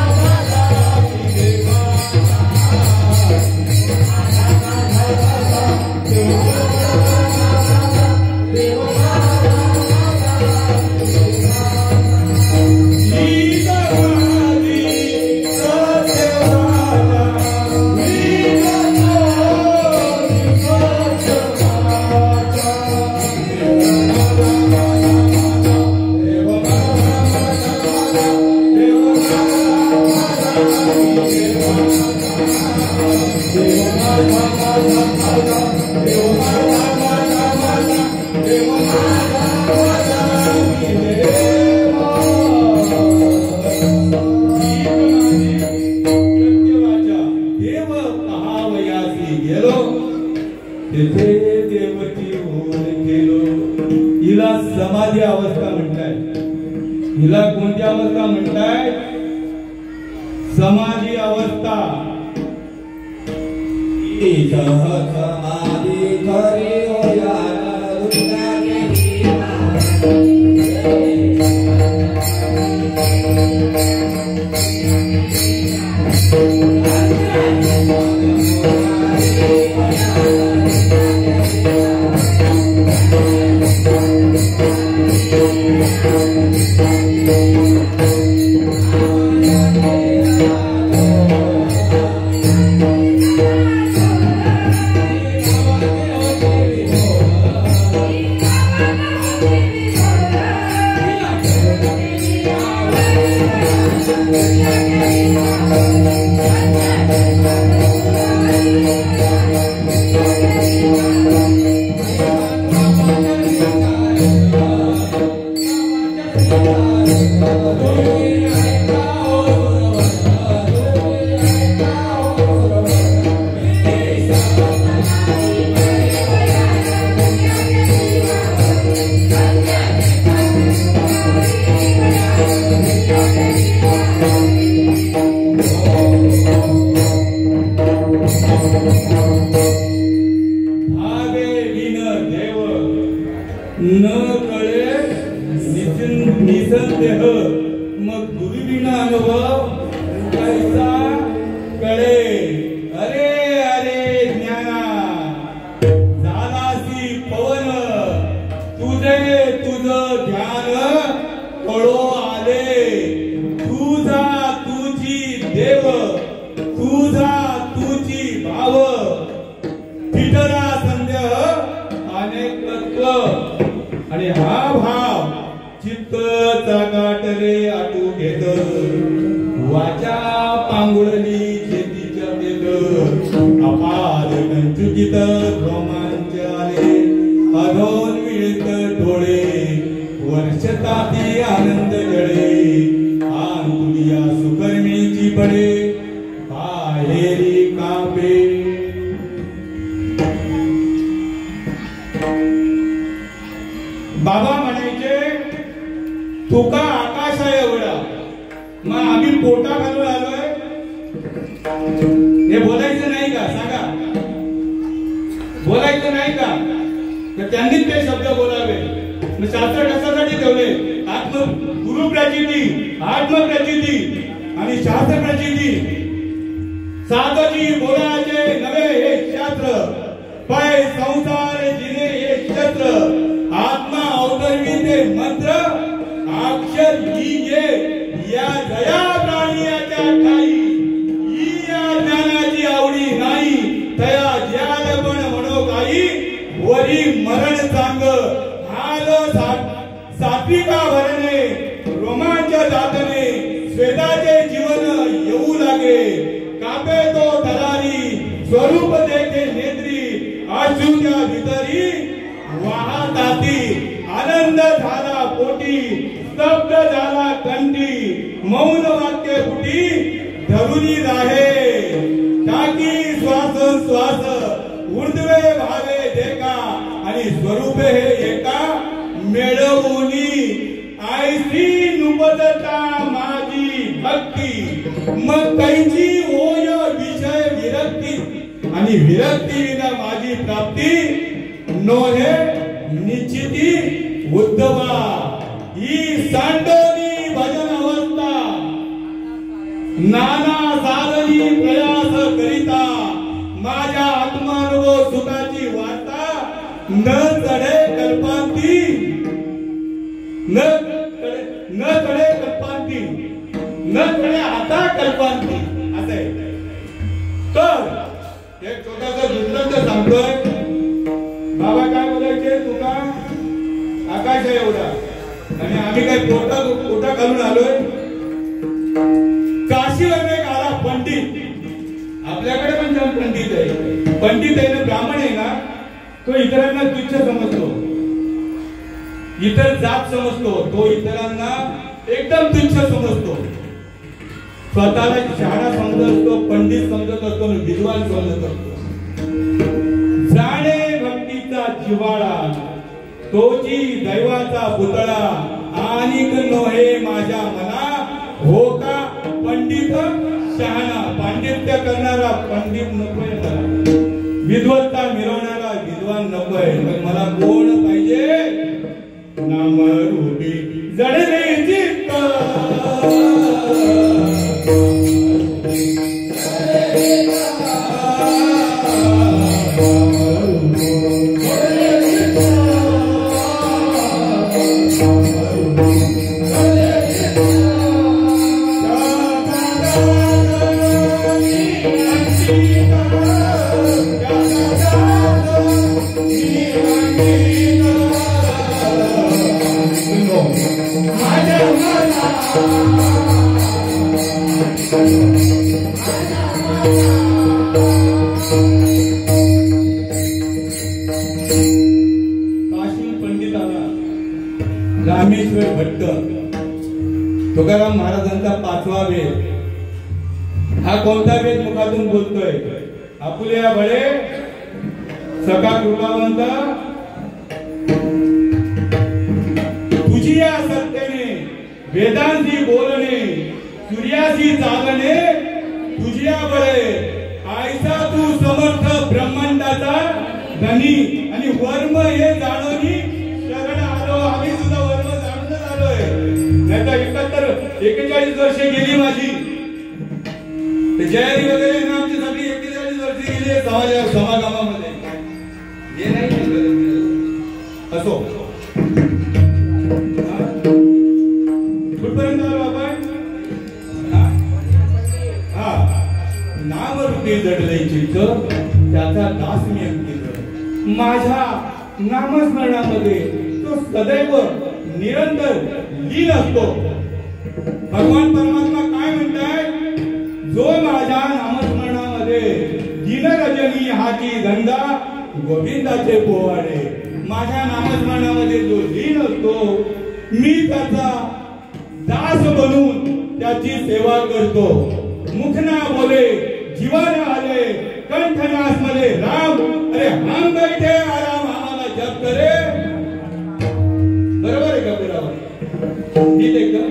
समाधी अवस्था म्हणताय हिला कोणत्या अवस्था म्हणताय समाधी अवस्था समाधी खरी आणि हा भाव चित्त चागाटले आटू घेत वाचा पांगुळली शेतीच्या पेत अपार कंचुकित रोमांच आले अधोन मिळत डोळे वर्षताती आनंद जळे आंतुलिया सुकर्मीची पडे बाहेरी कापे बाबा म्हणायचे तुका आकाशा एवढा मग आम्ही पोटा घालून आलोय हे बोलायचं नाही का सांगा बोलायचं नाही का तर त्यांनीच ते शब्द बोलावे शास्त्र कशासाठी ठेवले गुरु प्रचिती आत्मप्रचिती आणि शास्त्र प्रचिती साधजी बोलाचे नवे हे शास्त्र पै संसार जिने हे शस्त्र आत्मा अवतरविते मंत्र अक्षर ही ये या दया प्राणियाच्या ठाई ही या ज्ञानाची आवडी नाही तया ज्याल पण म्हणो काही वरी मरण सांग हाल सात्विका भरणे रोमांच जातने स्वेदाचे जीवन स्वरूप देखे नेत्री अश्रूच्या भितरी वाहताती आनंद झाला पोटी स्तब्ध झाला कंठी मौन वाक्य कुटी धरुनी राहे टाकी श्वास श्वास ऊर्ध्वे भावे देखा आणि स्वरूपे हे एका मिळवूनी आयसी नुबदता माझी भक्ती मग कैची होय विषय विरक्ती आणि विरक्ती विना माझी प्राप्ती नोहे निश्चिती उद्धवा ही सांडोनी भजन अवस्था नाना साधनी प्रयास करिता माझ्या आत्मानुभव सुखाची वार्ता न चढे कल्पांती न चढे कल्पांती न चढे आता कल्पांती असे तर एक छोटासा दृष्टांत सांगतोय बाबा काय बोलायचे तुका आकाश आहे एवढा आणि आम्ही काय पोटा घालून आलोय काशीवर एक आला पंडित आपल्याकडे पण जेव्हा पंडित आहे ना ब्राह्मण आहे ना तो इतरांना तुच्छ समजतो इतर जात समजतो तो इतरांना एकदम तुच्छ समजतो स्वतःला शहाणा समजत असतो पंडित समजत असतो विद्वान समजत असतो जाणे भक्तीचा जिव्हाळा तोची दैवाचा पुतळा आणि नोहे माझ्या मना हो का पंडित शहाणा पांडित्य करणारा पंडित नकोय मला विद्वत्ता मिरवणारा विद्वान नकोय पण मला कोण पाहिजे नामरूपी जडले चित्त रामेश्वर भट्ट तुकाराम महाराजांचा 5वा वेद हा कोणता वेद मुखातून बोलतोय आपुल्या बळे सखा कृपावंत तुझी या सत्तेने वेदांची बोलणे सूर्याची चालणे तुझ्या बळे आयसा तू समर्थ ब्रह्मांडाचा धनी आणि वर्म हे जाणोनी शरण आलो आम्ही सुद्धा वर्म जाणूनच आलोय नाहीतर 41 वर्षे गेली माझी जयरी वगैरे ना आमची सगळी 41 वर्षे गेली समागमामध्ये हे नाही असो कुठपर्यंत आलो आपण नामरूपी जडले चित्त त्याचा दास मी अंकित माझ्या नामस्मरणामध्ये तो सदैव निरंतर लीन असतो भगवान परमात्मा काय म्हणताय जो माझ्या नामस्मरणामध्ये दिनरजनी हाती धंदा गोविंदाचे पोवाडे माझ्या नामस्मरणामध्ये जो लीन असतो मी त्याचा दास बनून त्याची सेवा करतो मुखना बोले जीवन आले कंठनास मध्ये राम अरे हम बैठे आराम आम्हाला जप करे बरोबर आहे का बरोबर ठीक आहे का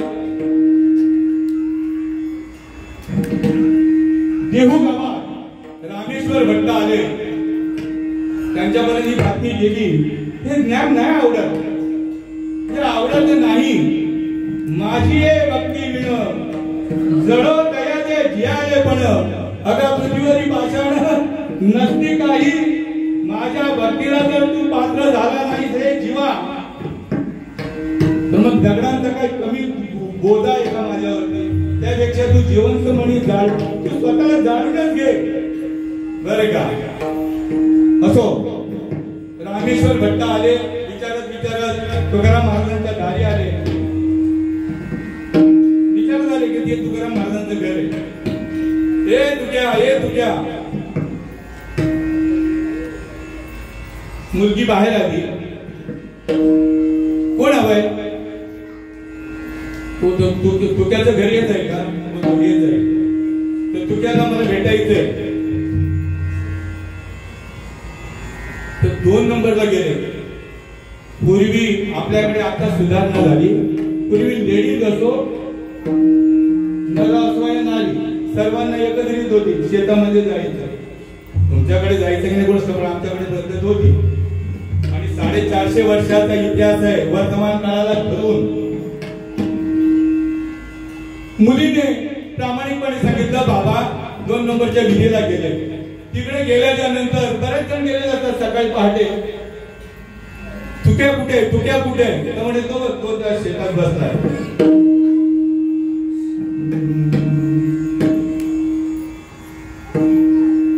देहू गावात रामेश्वर भट्ट आले त्यांच्यापर्यंत ही बातमी गेली हे ज्ञान नाही आवडत हे आवडत नाही माझी भक्ती विण जडो तयाचे जियाले पण अगा पृथ्वीवरी पाषाण नसती काही माझ्या भक्तीला जर तू पात्र झाला नाही हे जीवा तर मग दगडांचा काही कमी बोधा आहे का माझ्यावरती त्यापेक्षा तू जिवंत म्हणी जाळ तू स्वतःला जाळूनच घे बरे का असो रामेश्वर भट्ट आले विचारत तुकाराम महाराजांच्या दारी आले विचारत आले की ते तुकाराम महाराजांचं घर आहे हे तुझ्या मुलगी बाहेर आली. कोण हवंय? तुक्याचं घरी येत आहे का? घरी येत आहे तर तुक्याला मला भेटायचंय. तर 2 नंबरला गेले. पूर्वी आपल्याकडे आता सुधारणा झाली. पूर्वी लेडीज असो नर असो या नारी सर्वांना एकत्रित होती. शेतामध्ये जायचं. तुमच्याकडे जायचं की नाही गोष्ट पण आमच्याकडे पद्धत होती. आणि 450 वर्षाचा इतिहास आहे वर्तमान काळाला धरून. मुलीने प्रामाणिकपणे सांगितलं बाबा 2 नंबरच्या विधीला गेले. तिकडे गेल्याच्या नंतर बरेच जण गेले जातात सकाळी पहाटे. तुक्या कुठे तुक्या कुठे तर म्हणजे तो त्या शेतात बसलाय.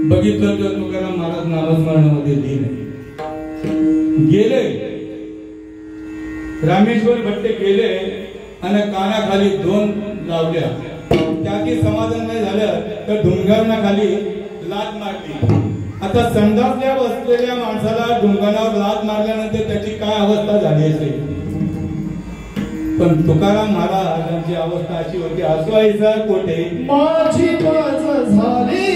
बघितलं तर तुकाराम महाराज नामस्मरणामध्ये लीन गेले. रामेश्वर भट्टे गेले आणि कानाखाली 2 लावल्या. त्याची समाधान नाही झालं तर ढुंगारणाखाली लात मारली. आता संडासल्या बसलेल्या माणसाला ढुंगाणावर लात मारल्यानंतर त्याची काय अवस्था झाली असेल. पण तुकाराम महाराजांची अवस्था अशी होती. असवायचा कोठे माझी बाज झाली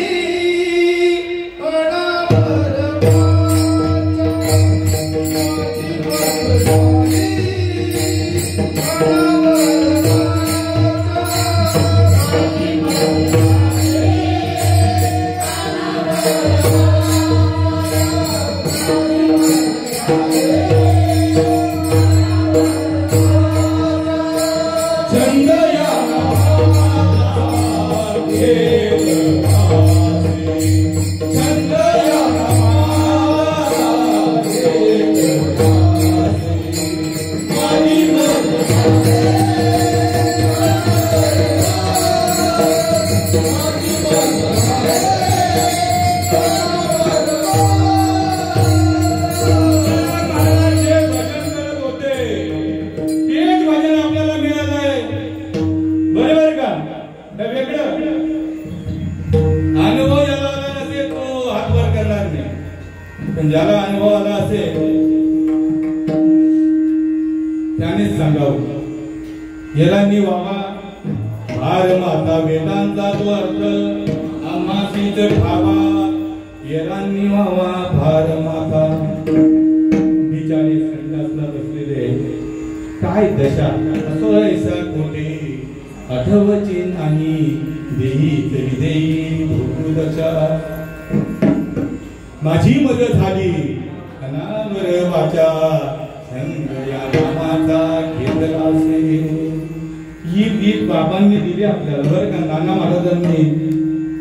ज्याला अनुभव आला असेल त्यानेच सांगावं. येरांनी वावा भार माता वेदांचा तो अर्थ आम्हासीच ठावा. येरांनी वावा भार माता. बिचारे संडासला बसलेले काय दशा असो ऐसा कोठे आठवची नाही देही तरी देई भोगू दशा. माझी मदत झाली अनावर वाचा संग या नामाचा घेतला असे. ही गीत बाबांनी दिली आपल्याला बरं का. नाना महाराजांनी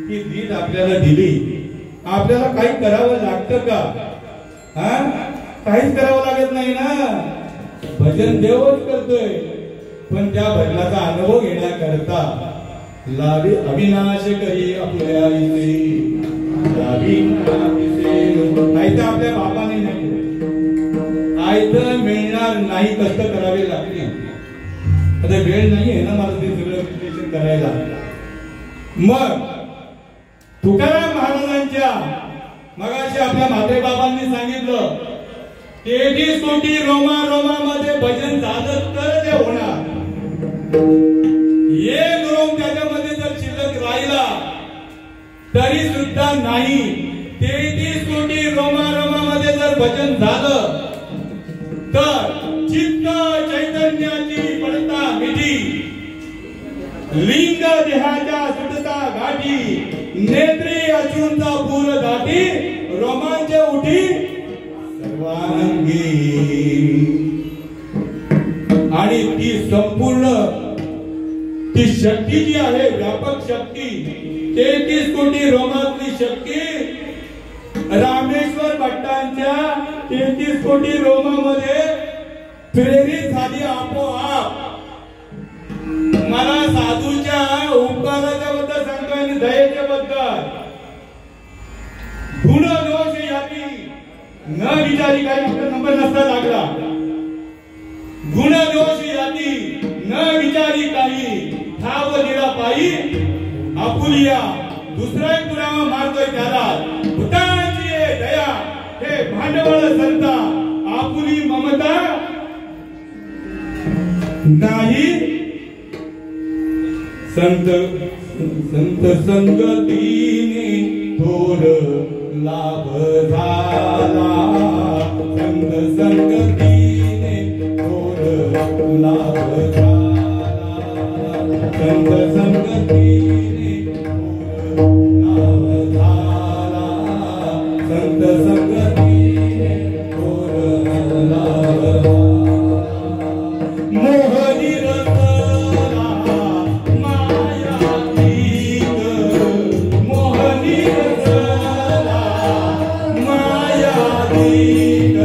ही गीत आपल्याला दिली. आपल्याला काही करावं लागतं का? काहीच करावं लागत नाही ना. भजन देवच करतोय. पण त्या भजनाचा अनुभव घेण्याकरता लावी अविनाश करी आपल्या इथे आयतं आपल्या बापाने नाही. आयतं मिळणार नाही. कष्ट करावे लागले. आता वेळ नाहीये ना मला ते सगळं विश्लेषण करायला. मग तुकाराम महाराजांच्या मगाशी आपल्या म्हात्रे बाबांनी सांगितलं 33 कोटी रोमा रोमामध्ये भजन झालं तर ते होणार. एक रोम त्याच्यामध्ये जर शिल्लक राहिला तरी सुद्धा नाही. 33 कोटी रोमारोमामध्ये जर भजन झालं तर चित्त चैतन्याची पडता मिठी. लिंग देहाच्या सुटता गाठी. नेत्री अश्रूंचा पूर दाटी. रोमांच उठी सर्वांगी. आणि ती संपूर्ण ती शक्ती जी आहे व्यापक शक्ती 33 कोटी रोमातली शक्ती रामेश्वर भट्टांच्या 33 कोटी रोमामध्ये प्रेरित झाली आपोआप. मला साधूच्या उपकाराच्या बद्दल सांगतोय आणि दयेच्या बद्दल. गुण दोष याती न विचारी काही आपला नंबर नसता लागला. गुण दोष याती न विचारी काही ठाव दिला पायी. आपुलिया दुसरा एक पुरावा मारतोय त्याला भूतांची दया हे भांडवल संता आपुली ममता नाही संत संत संगतीने थोर लाभ झाला संत संगतीने थोर लाभ झाला संत संगतीने थोर लाभ झाला संत संगतीने थोर लाभ झाला मोहनी रसला माया गीत मोहनी रसला माया गीत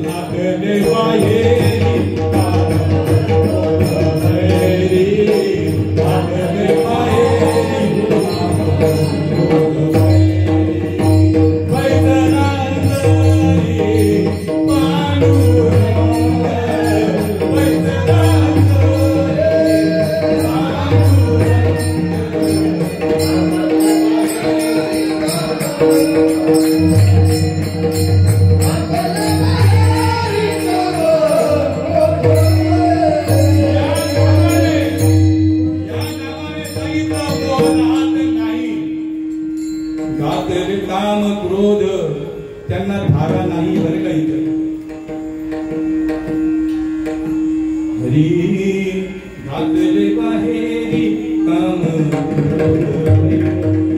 लागले बाहेरी लागले बाहेरी काम क्रोध त्यांना धारा नाही बरं का इथं हरी घातले बाहेरी काम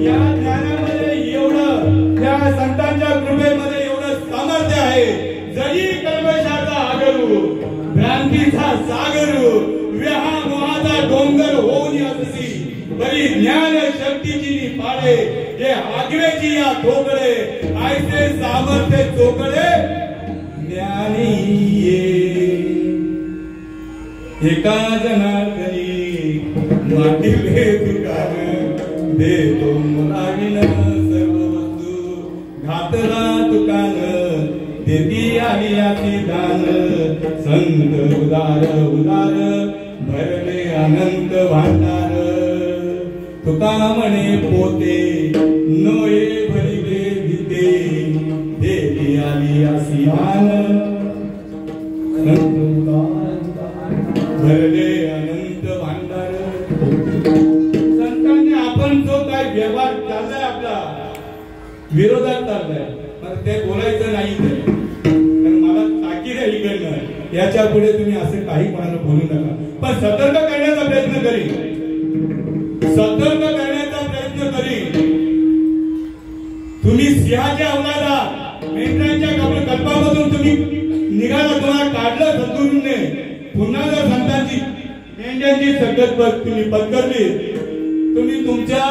या ज्ञानामध्ये एवढं त्या संतांच्या कृपेमध्ये एवढं सामर्थ्य आहे जरी कल्मशाचा आगरू भ्रांतीचा सागरू व्यामोहाचा डोंगर होऊन असती बरी ज्ञान शक्तीची पाडे जे आगवेची या ठोकळे ऐसे सामर्थ्य चोकळे ज्ञानी एका जनार्दनी माटिले तुकार देतो मुलाविन सर्व वस्तू घातला तुकान देती आली आती दान संत उदार उदार भरले अनंत भांडार तुका म्हणे पोते नोये भरिले भीते देती आली आसियान भरले अनंत भांडार संतांनी आपण जो काय व्यवहार चाललाय आपला विरोधात चाललाय पण ते बोलायचं नाही कारण मला ताकीद आहे इकडनं याच्या पुढे तुम्ही असं काही कोणाला बोलू नका पण सतर्क करण्याचा प्रयत्न करीन सतर्क करण्याचा प्रयत्न करीन तुम्ही सिंहाच्या अवलादात मेंढरांच्या कल्पामधून तुम्ही निघाला तुम्हाला काढलं सद्गुरूंनी पुन्हा जर संतांची मेंढ्यांची संगत तुम्ही पत्करली तुम्ही तुमच्या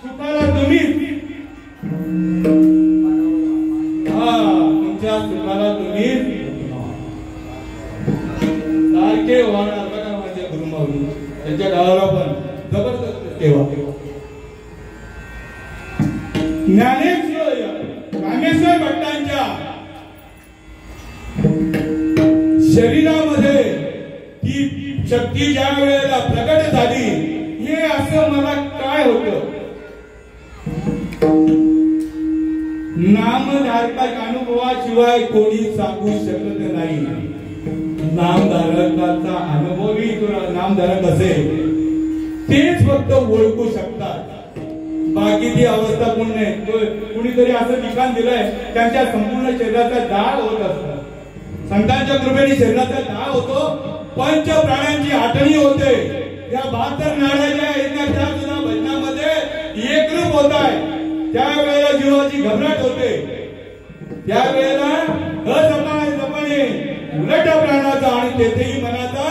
सुखाला तुम्ही तुमच्या सुखाला तुम्ही सारखे होणार बघा माझ्या गुरुमाऊली त्यांच्या गावाला पण जबरदस्त सेवा ज्ञानेश्वर रामेश्वर भट्टांच्या शरीरामध्ये ती शक्ती ज्या वेळेला प्रकट झाली हे असं मला काय होतं नामधारक अनुभवाशिवाय कोणी सांगू शकत नाही नामधारकाचा अनुभवी नामधारक असेल तेच फक्त ओळखू शकतात बाकी ती अवस्था कोण नाही कुणीतरी असं ठिकाण दिलंय त्यांच्या संपूर्ण शरीराचा दाळ होत असतात संतांच्या कृपेने शरीराचा दाळ होतो पंच प्राणांची आठवणी होते या 72 नाड्याच्या एका सुद्धा भजनामध्ये एकरूप होत आहे त्यावेळेला जीवाची घबराट होते त्यावेळेला असमानपणे उलट प्राणाचा आणि तेथेही मनाचा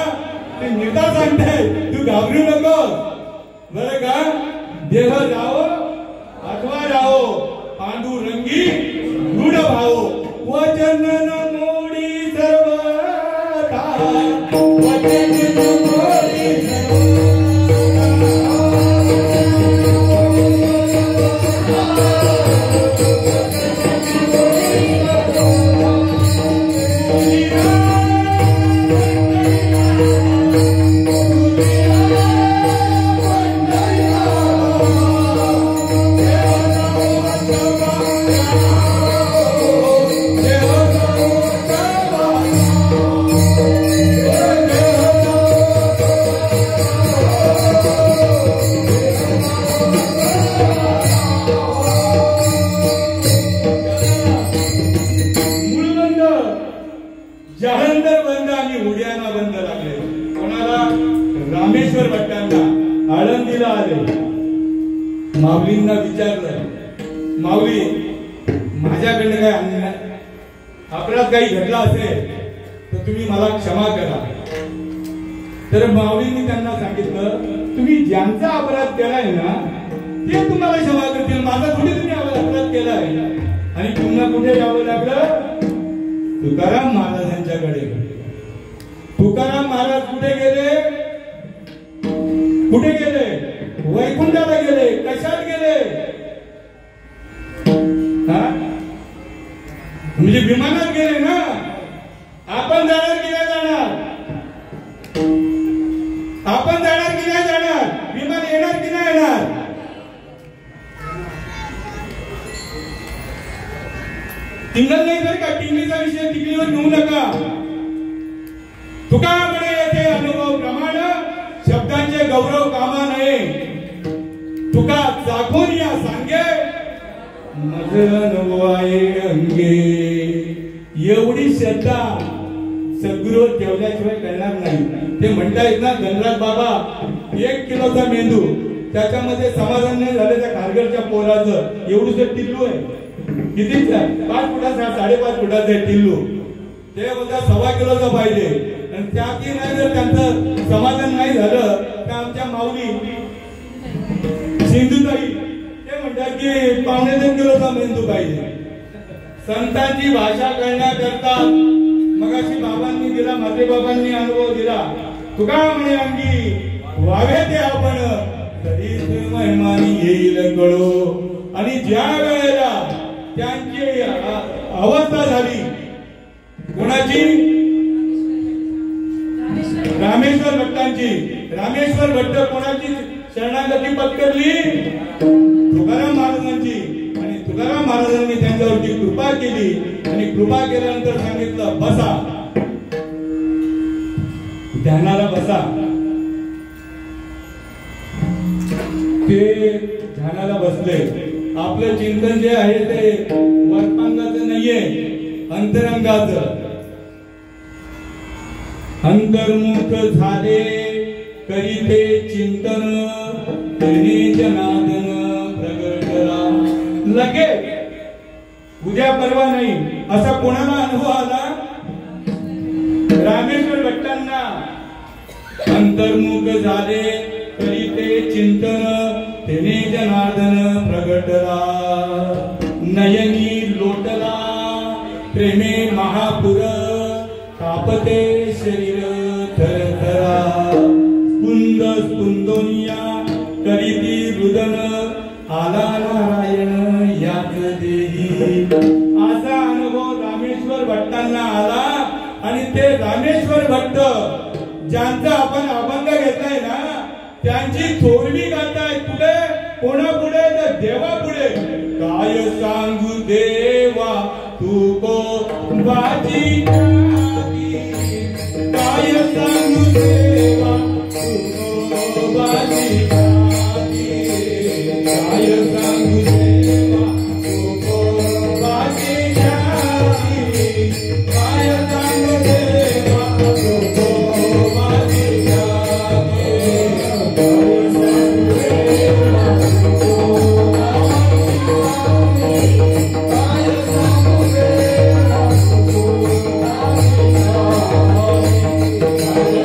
ते निर्धार सांगताय तू घाबरू नको बरं का देह जाओ अथवा राहो पांडुरंगी दृढ भावो वचन न मोडी सर्वथा वचन न मोडी माऊलींना विचारलं, माऊली माझ्याकडनं काय अन्याय अपराध काही घडला असेल तर तुम्ही मला क्षमा करा. तर माऊलींनी त्यांना सांगितलं, तुम्ही ज्यांचा अपराध केलाय ना ते तुम्हाला क्षमा करतील, माझा थोडी तुम्ही अपराध केलाय. आणि पुन्हा कुठे यावं लागलं? तुकाराम महाराजांच्याकडे. तुकाराम महाराज कुठे गेले? कुठे गेले? वैकुंठाला गेले. कशात गेले? म्हणजे विमानात गेले ना. आपण जाणार की नाही जाणार? आपण जाणार की नाही जाणार? विमान येणार की नाही येणार? टिंगल नाही बरं का, टिंगलीचा विषय टिंगलीवर घेऊ नका. तुका म्हणे येथे अनुभव प्रमाण शब्दांचे गौरव कामा नये. तुका जागून या सांगे मज अनुभवाये अंगे. एवढी श्रद्धा सद्गुरू ठेवल्याशिवाय करणार नाही. ते म्हणतायत ना धनराज बाबा 1 किलोचा मेंदू, त्याच्यामध्ये समाधान नाही झालं त्या खारघरच्या पोराचं. एवढंच टिल्लू आहे. किती 5 फुटाचा 5.5 फुटाचा आहे टिल्लू. ते बोलता 1.25 किलोचा पाहिजे. आणि त्यातही नाही जर त्यांचं समाधान नाही झालं तर आमच्या माऊली सिंधुताई ते म्हणतात की 2.25 किलोचा मेंदू पाहिजे. संतांची भाषा करण्याकरता मगाशी बाबांनी दिला, माझे बाबांनी अनुभव दिला. तुका म्हणे अंगी व्हावे ते आपण तरी महिमानी येईल कळो. आणि ज्या वेळेला त्यांची अवस्था झाली, कोणाची? रामेश्वर भट्टांची. रामेश्वर भट्ट कोणाची शरणागती पत्करली? तुकाराम महाराजांची. आणि तुकाराम महाराजांनी त्यांच्यावरती कृपा केली. आणि कृपा केल्यानंतर सांगितलं बसा, ध्यानाला बसा. ते ध्यानाला बसले. आपलं चिंतन जे आहे ते वर्तांगाचं नाहीये, अंतरंगाचं. अंतर्मुख झाले करीते चिंतन तेने जनार्दन प्रगटला. लगेच उद्या परवा नाही असा कोणाला अनुभव आला? रामेश्वर भट्टांना. अंतर्मुख झाले करीते चिंतन तेने जनार्दन प्रगटला. नयनी लोटला प्रेमे महापुर तापते शरीर थरथरा. स्पुंद स्पुंदोनिया करीती रुदन आला नारायण याच देही. असा अनुभव रामेश्वर भट्टांना आला. आणि ते रामेश्वर भट्ट ज्यांचा आपण अभंग घेतलाय ना त्यांची थोरवी गाताय. पुढे कोणापुढे? तर देवापुढे. काय सांगू देवा तू को बाजी, काय सांगू देवा तू को बाजी, काय सांगू देवा तू को बाजी, काय सांगू देवा तू को बाजी. Oh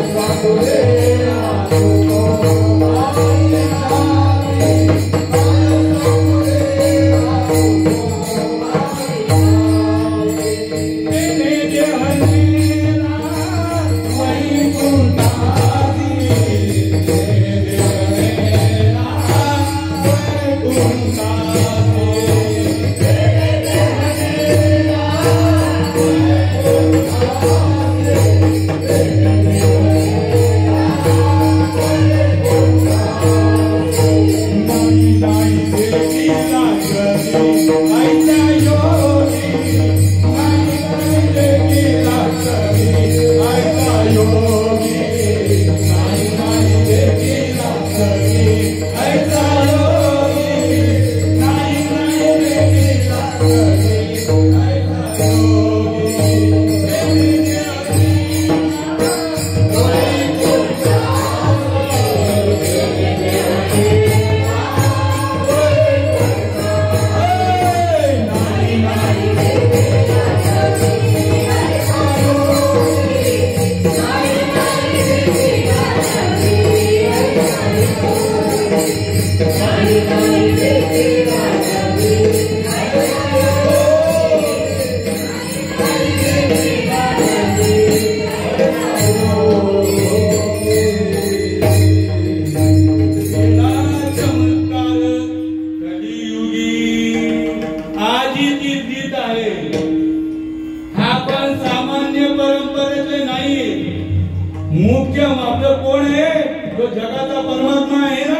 मुख्य आपलं कोण आहे? तो जगाचा परमात्मा आहे ना,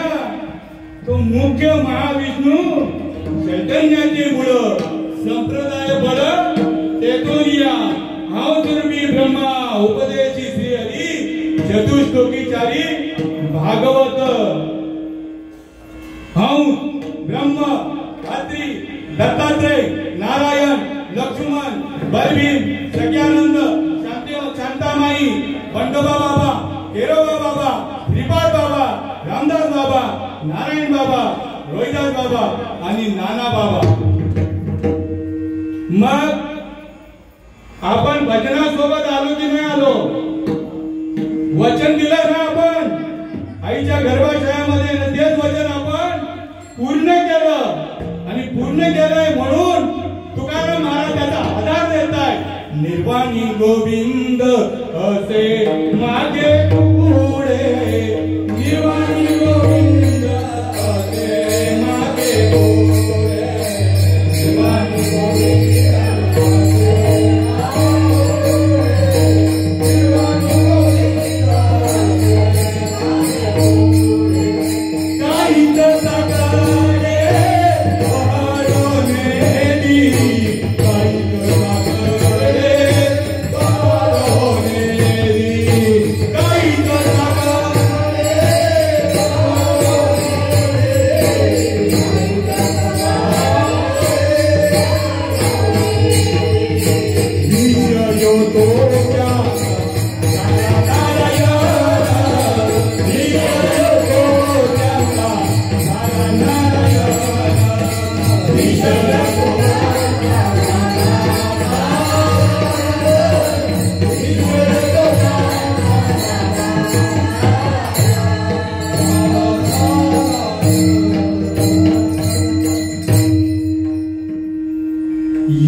तो मुख्य महाविष्णू चैतन्याची मूळ संप्रदाय बळ तेथून या हावतुर्मी ब्रह्मा उपदेशी श्री हरी चतुश्लोकीचारी भागवत हंस ब्रह्म अत्री दत्तात्रय नारायण लक्ष्मण बलभीम सत्यानंद शांतामाई बंडोबा बाबा केरोबा बाबा श्रीपाद बाबा रामदास बाबा नारायण बाबा रोहिदास बाबा आणि नाना बाबा. मग आपण भजनासोबत आलो की नाही आलो? वचन दिलं ना आपण आईच्या गर्भाशयामध्ये, तेच वचन आपण पूर्ण केलं आणि पूर्ण केलंय म्हणून तुकाराम महाराज त्याचा आधार देत आहे. निर्वाणी गोविंद असे मागे पुढे, निर्वाणी गोविंद असे मागे पुढे, निर्वाणी गोविंद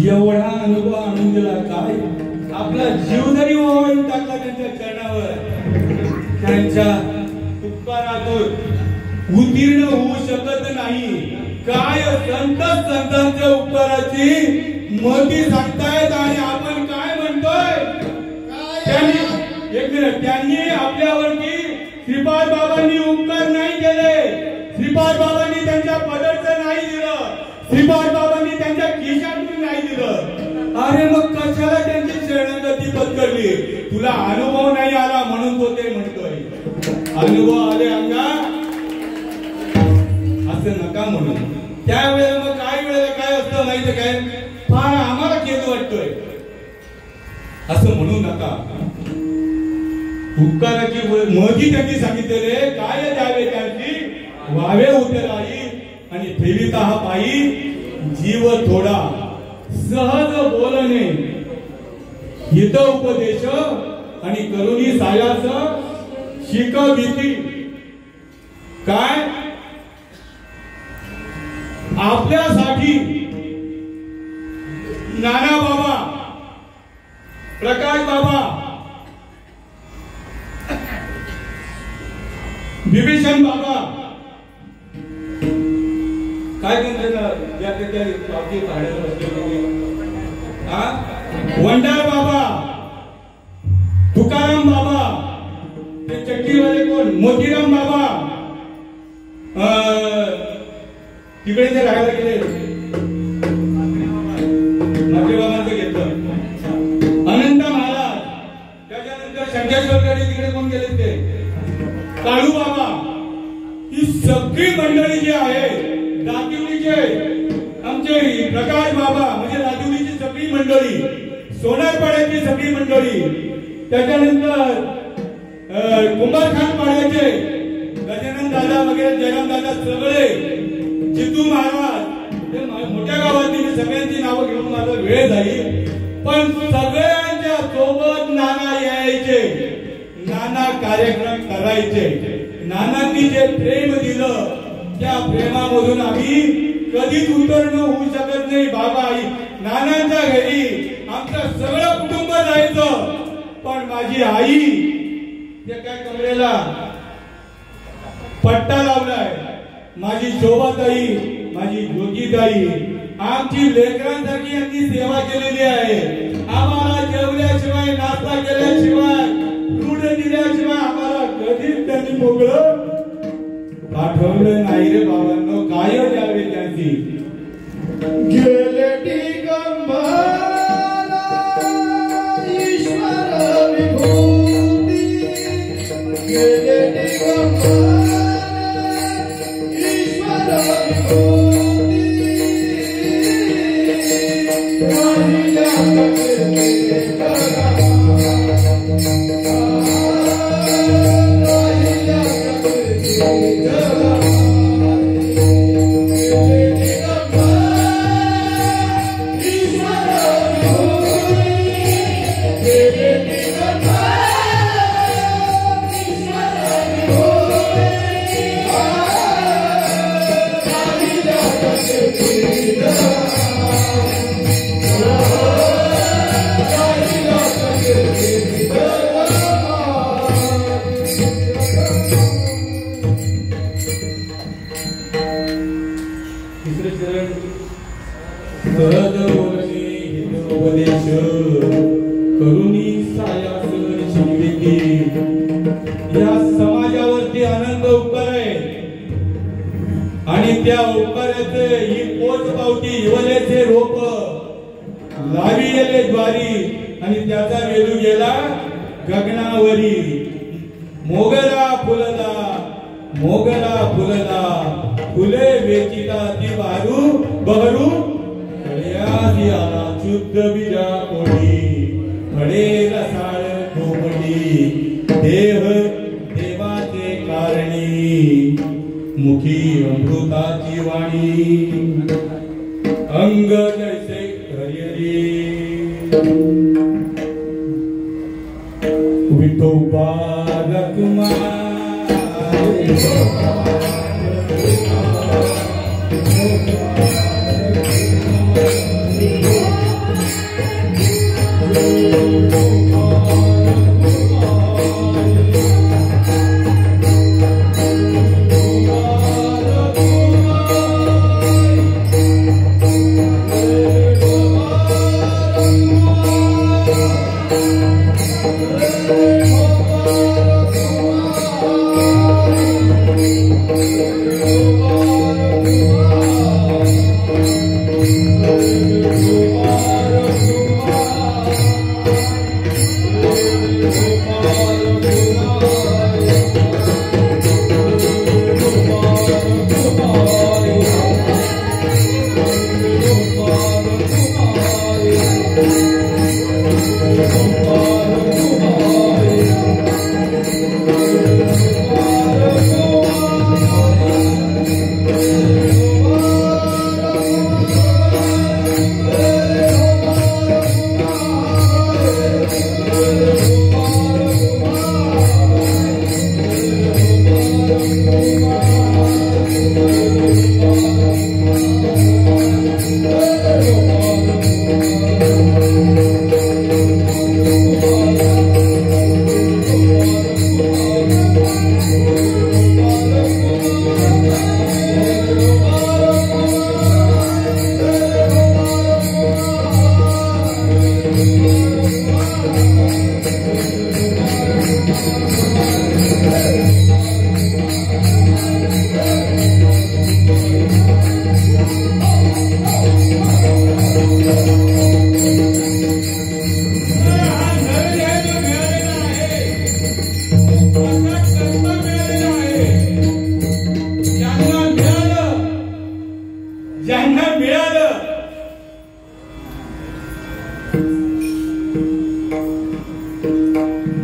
एवढा अनुभव आणून दिला. काय आपला जीव जरी ओवाळून टाकला त्यांच्या चरणावर, त्यांच्या उपकारातून उत्तीर्ण होऊ शकत नाही. काय संतांच्या उपकाराची मोठी सांगतायत आणि आपण काय म्हणतोय? त्यांनी आपल्यावरती श्रीपाद बाबांनी उपकार नाही केले, श्रीपाद बाबांनी त्यांच्या पदरचं नाही दिलं, श्रीपाद बाबांनी त्यांच्या खिशातून नाही दिलं. अरे मग कशाला त्यांची शरणागती पत्करली? तुला अनुभव नाही आला म्हणून तो ते म्हणतोय. अनुभव आले अंगा असं नका म्हणून. त्यावेळेला मग काही वेळेला काय असतं माहिती काय? फार आम्हाला खेद वाटतोय असं म्हणू नका. उपकाराची महती त्यांनी सांगितलेले, काय द्यावे त्यांची व्हावे उतराई आणि ठेविता हा पायी जीव थोडा, सहज बोलणे हित उपदेश आणि करुणी सायास शिकविती. काय आपल्यासाठी नाना बाबा, प्रकाश बाबा, विभीषण बाबा, काय वंडार बाबा, तुकाराम बाबा, ते चक्कीवाले कोण, मोतीराम बाबा, तिकडे ते राहायला गेले, माझे बाबांचं घेतलं, अनंत महाराज, त्याच्यानंतर शंकेश्वरकडे तिकडे कोण गेले ते काळू बाबा. ही सगळी मंडळी जी आहे दातिवलीचे, आमचे प्रकाश बाबा म्हणजे दातिवलीची सगळी मंडळी, सोनारपाड्याची सगळी मंडळी, त्याच्यानंतर कुंभारखान पाड्याचे गजानन दादा वगैरे, जयराम दादा, सगळे जितू महाराज, मोठ्या गावातली मी सगळ्यांची नावं घेऊन माझा वेळ जाईल. पण सगळ्यांच्या सोबत नाना यायचे, नाना कार्यक्रम करायचे. नानांनी जे प्रेम दिलं त्या प्रेमामधून आम्ही कधीच उतरणं होऊ शकत नाही. बाबा आई नानांच्या घरी आमचं सगळं कुटुंब जायचं, पण माझी आई त्या काय कमरेला पट्टा लावलाय. माझी शोभाताई, माझी ज्योतिताई आमची लेकरांसारखी यांनी सेवा केलेली आहे. आम्हाला जेवल्याशिवाय, नाश्ता केल्याशिवाय, दूध दिल्याशिवाय आम्हाला कधीच त्यांनी मोकळं पाठवलं नाही रे बाबांनो. काय द्यावे त्यांची गेले दिगंबरा ईश्वर विभूती, गेले दिगंबरा ईश्वर विभूती, राहिल्या जगते जगा, राहिल्या जगते जगा. या समाजावरती आनंद उपकार आहे आणि त्या उपकाराचे ही पोच पावती हिवलेचे रोप लावी गेले ज्वारी आणि त्याचा वेलू गेला गगनावरी. मोगरा फुलला, मोगरा फुलला, फुले वेचिता ती बहरू कळ्यासी आला शुद्ध बीजा कोडी, फळे रसाळ कोपडी, देह देवाचे कारणी, मुखी अमृताची वाणी, अंग जैसे हरिहरी. विठोबा कुमार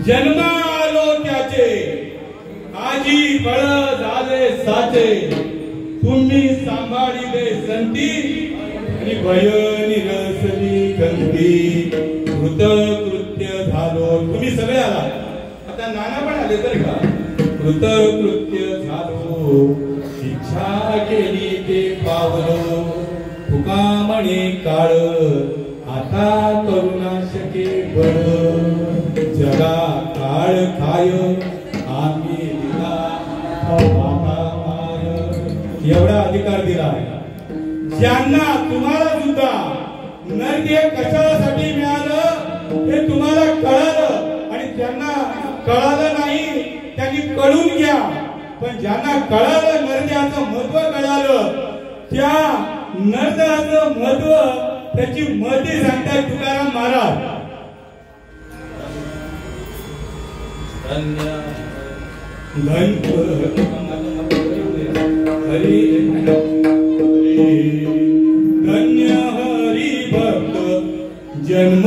जन्मालो त्याचे आजी बळ झाले साचे, तुम्ही सांभाळिले संती आणि भय निरसली कंती, कृतकृत्य झालो. तुम्ही सगळे आला, आता नाना पण आले तर का. कृतकृत्य झालो शिक्षा केली ते पावलं तुका म्हणे काळ आता करुणा शके बळ जगा काळ खाय आम्ही दिला एवढा अधिकार दिला ज्यांना तुम्हाला सुद्धा नरके कशासाठी मिळालं हे तुम्हाला कळालं आणि ज्यांना कळालं नाही त्यांनी कळून घ्या पण ज्यांना कळालं नरदेहाचं महत्व कळालं त्या नरदेहाचं महत्व त्याची महती सांगतात तुकाराम महाराज धन्य हरी भक्त जन्म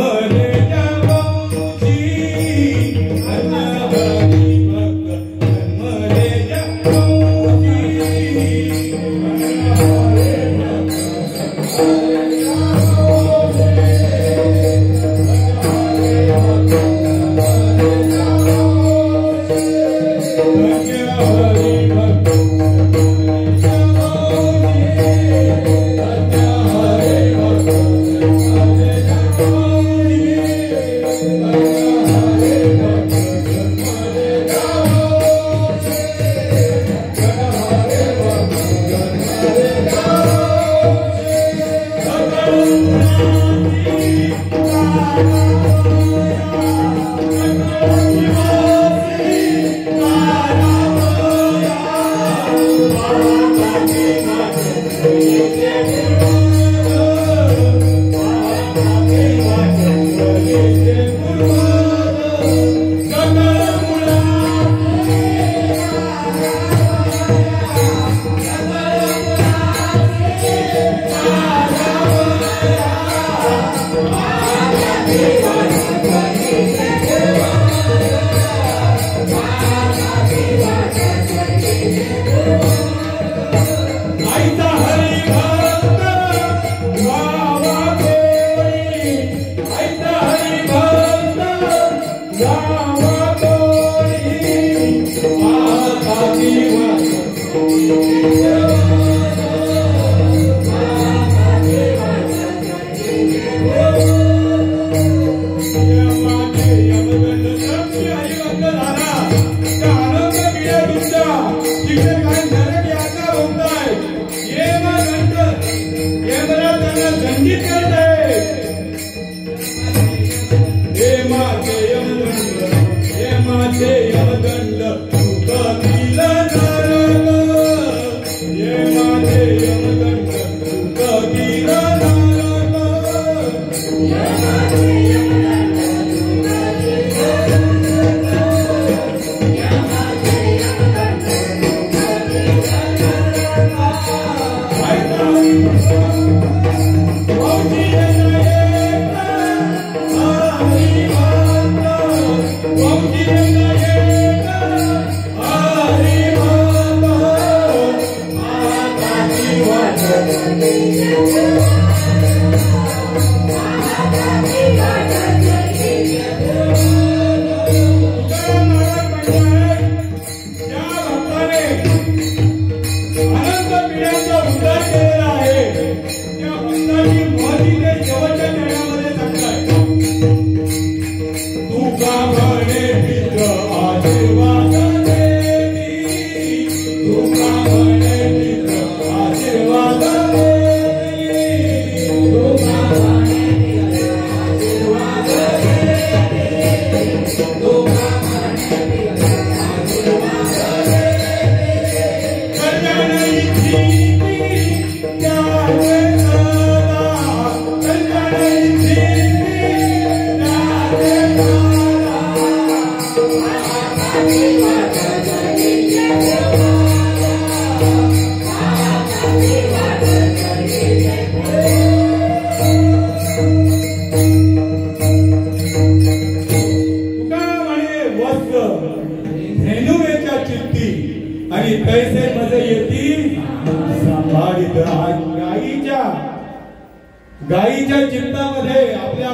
गायीच्या चित्तामध्ये आपल्या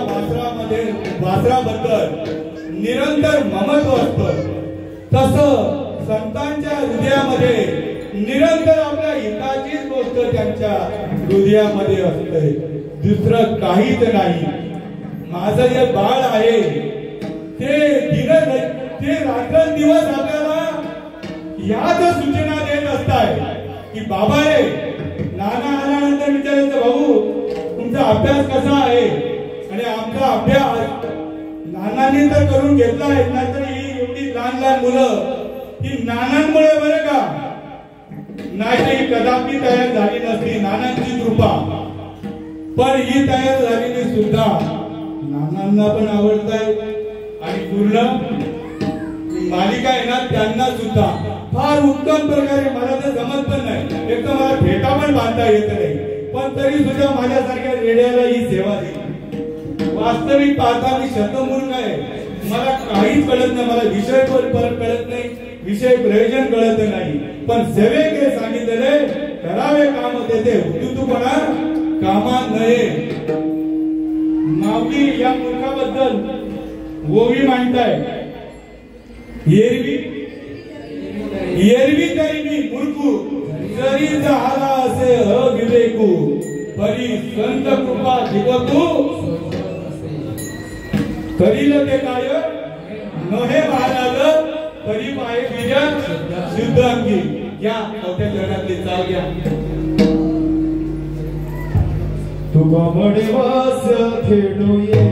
वासराबद्दल निरंतर ममत्व असतं, तसं संतांच्या हृदयामध्ये निरंतर आपल्या हिताचीच गोष्ट त्यांच्या हृदयामध्ये असते, दुसरं काहीच नाही. माझं जे बाळ आहे ते रात्रंदिवस आपल्याला याच सूचना देत असताय की बाबा रे, नाना आल्यानंतर विचारायचं भाऊ तुमचा अभ्यास कसा आहे, आणि आमचा अभ्यास नानांनी तर करून घेतला आहे, नाहीतर ही एवढी लहान लहान मुलं ही नानांमुळे बरं का, नाही कदापि तयार झाली नसती, नानांची कृपा. पण ही तयार झालेली सुद्धा नानांना पण आवडत आहे, आणि पूर्ण मालिका आहे ना त्यांना सुद्धा फार उत्तम प्रकारे. मला तर जमत पण नाही, एक तर मला फेटा पण बांधता येत नाही, पण तरी सुद्धा माझ्यासारख्या रेड्याला ही सेवा दिली. वास्तविक पाहता मी शतमूर्ख आहे, मला काहीच कळत नाही, मला विषय फरक कळत नाही, विषय प्रयोजन कळत नाही, पण सेवेकडे सांगितलेले करावे काम तेथे हुतुतूपणा कामा नये. माऊली या मूर्खाबद्दल ओवी मांडताय, एरवी तरी मी मूर्खू, जरी झाला असे अविवेकू, परी संत कृपा दिवतू, करील ते काय नहे महाराज, तरी पाय बीज शुद्ध अंगी. घ्या मोठ्या जगातली चाल घ्या. तुका मडेवास खेळू ये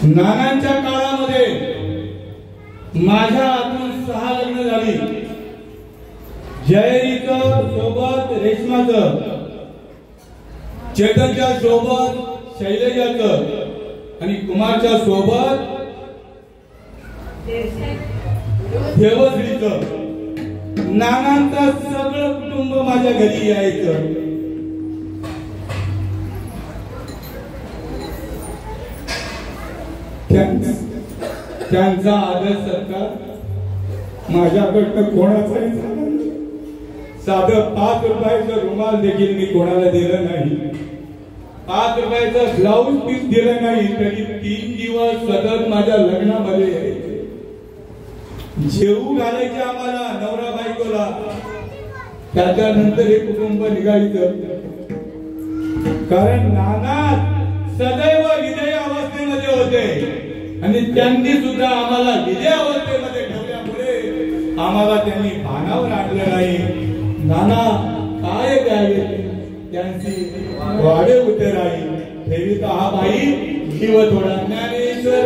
नानांच्या काळामध्ये माझ्या हातून 6 लग्न झाली. जयरीचं सोबत रेशमाचं, चेतनच्या सोबत शैलजाचं आणि कुमारच्या सोबत देवश्रीचं. नानांचं सगळं कुटुंब माझ्या घरी यायचं. त्यांचा आदर सत्कार माझ्याकडनं कोणाचाही झाला नाही. साधं 5 रुपयाचं रुमाल देखील मी कोणाला दिलं नाही. 5 रुपयाचं ब्लाऊज पीस दिलं नाही. तरी 3 दिवस सतत माझ्या लग्नामध्ये यायचे. जेवू घालायचे आम्हाला नवरा बायकोला. त्याच्यानंतर हे कुटुंब निघायचं. कारण नाना सदैव विजय अवस्थेमध्ये होते आणि त्यांनी सुद्धा आम्हाला विजय अवस्थेमध्ये ठेवल्यामुळे आम्हाला त्यांनी भानावर आणलं नाही. नाना काय त्यांची वाडे उते राही ठेवीत हा बाई जीव थोडा. ज्ञानेश्वर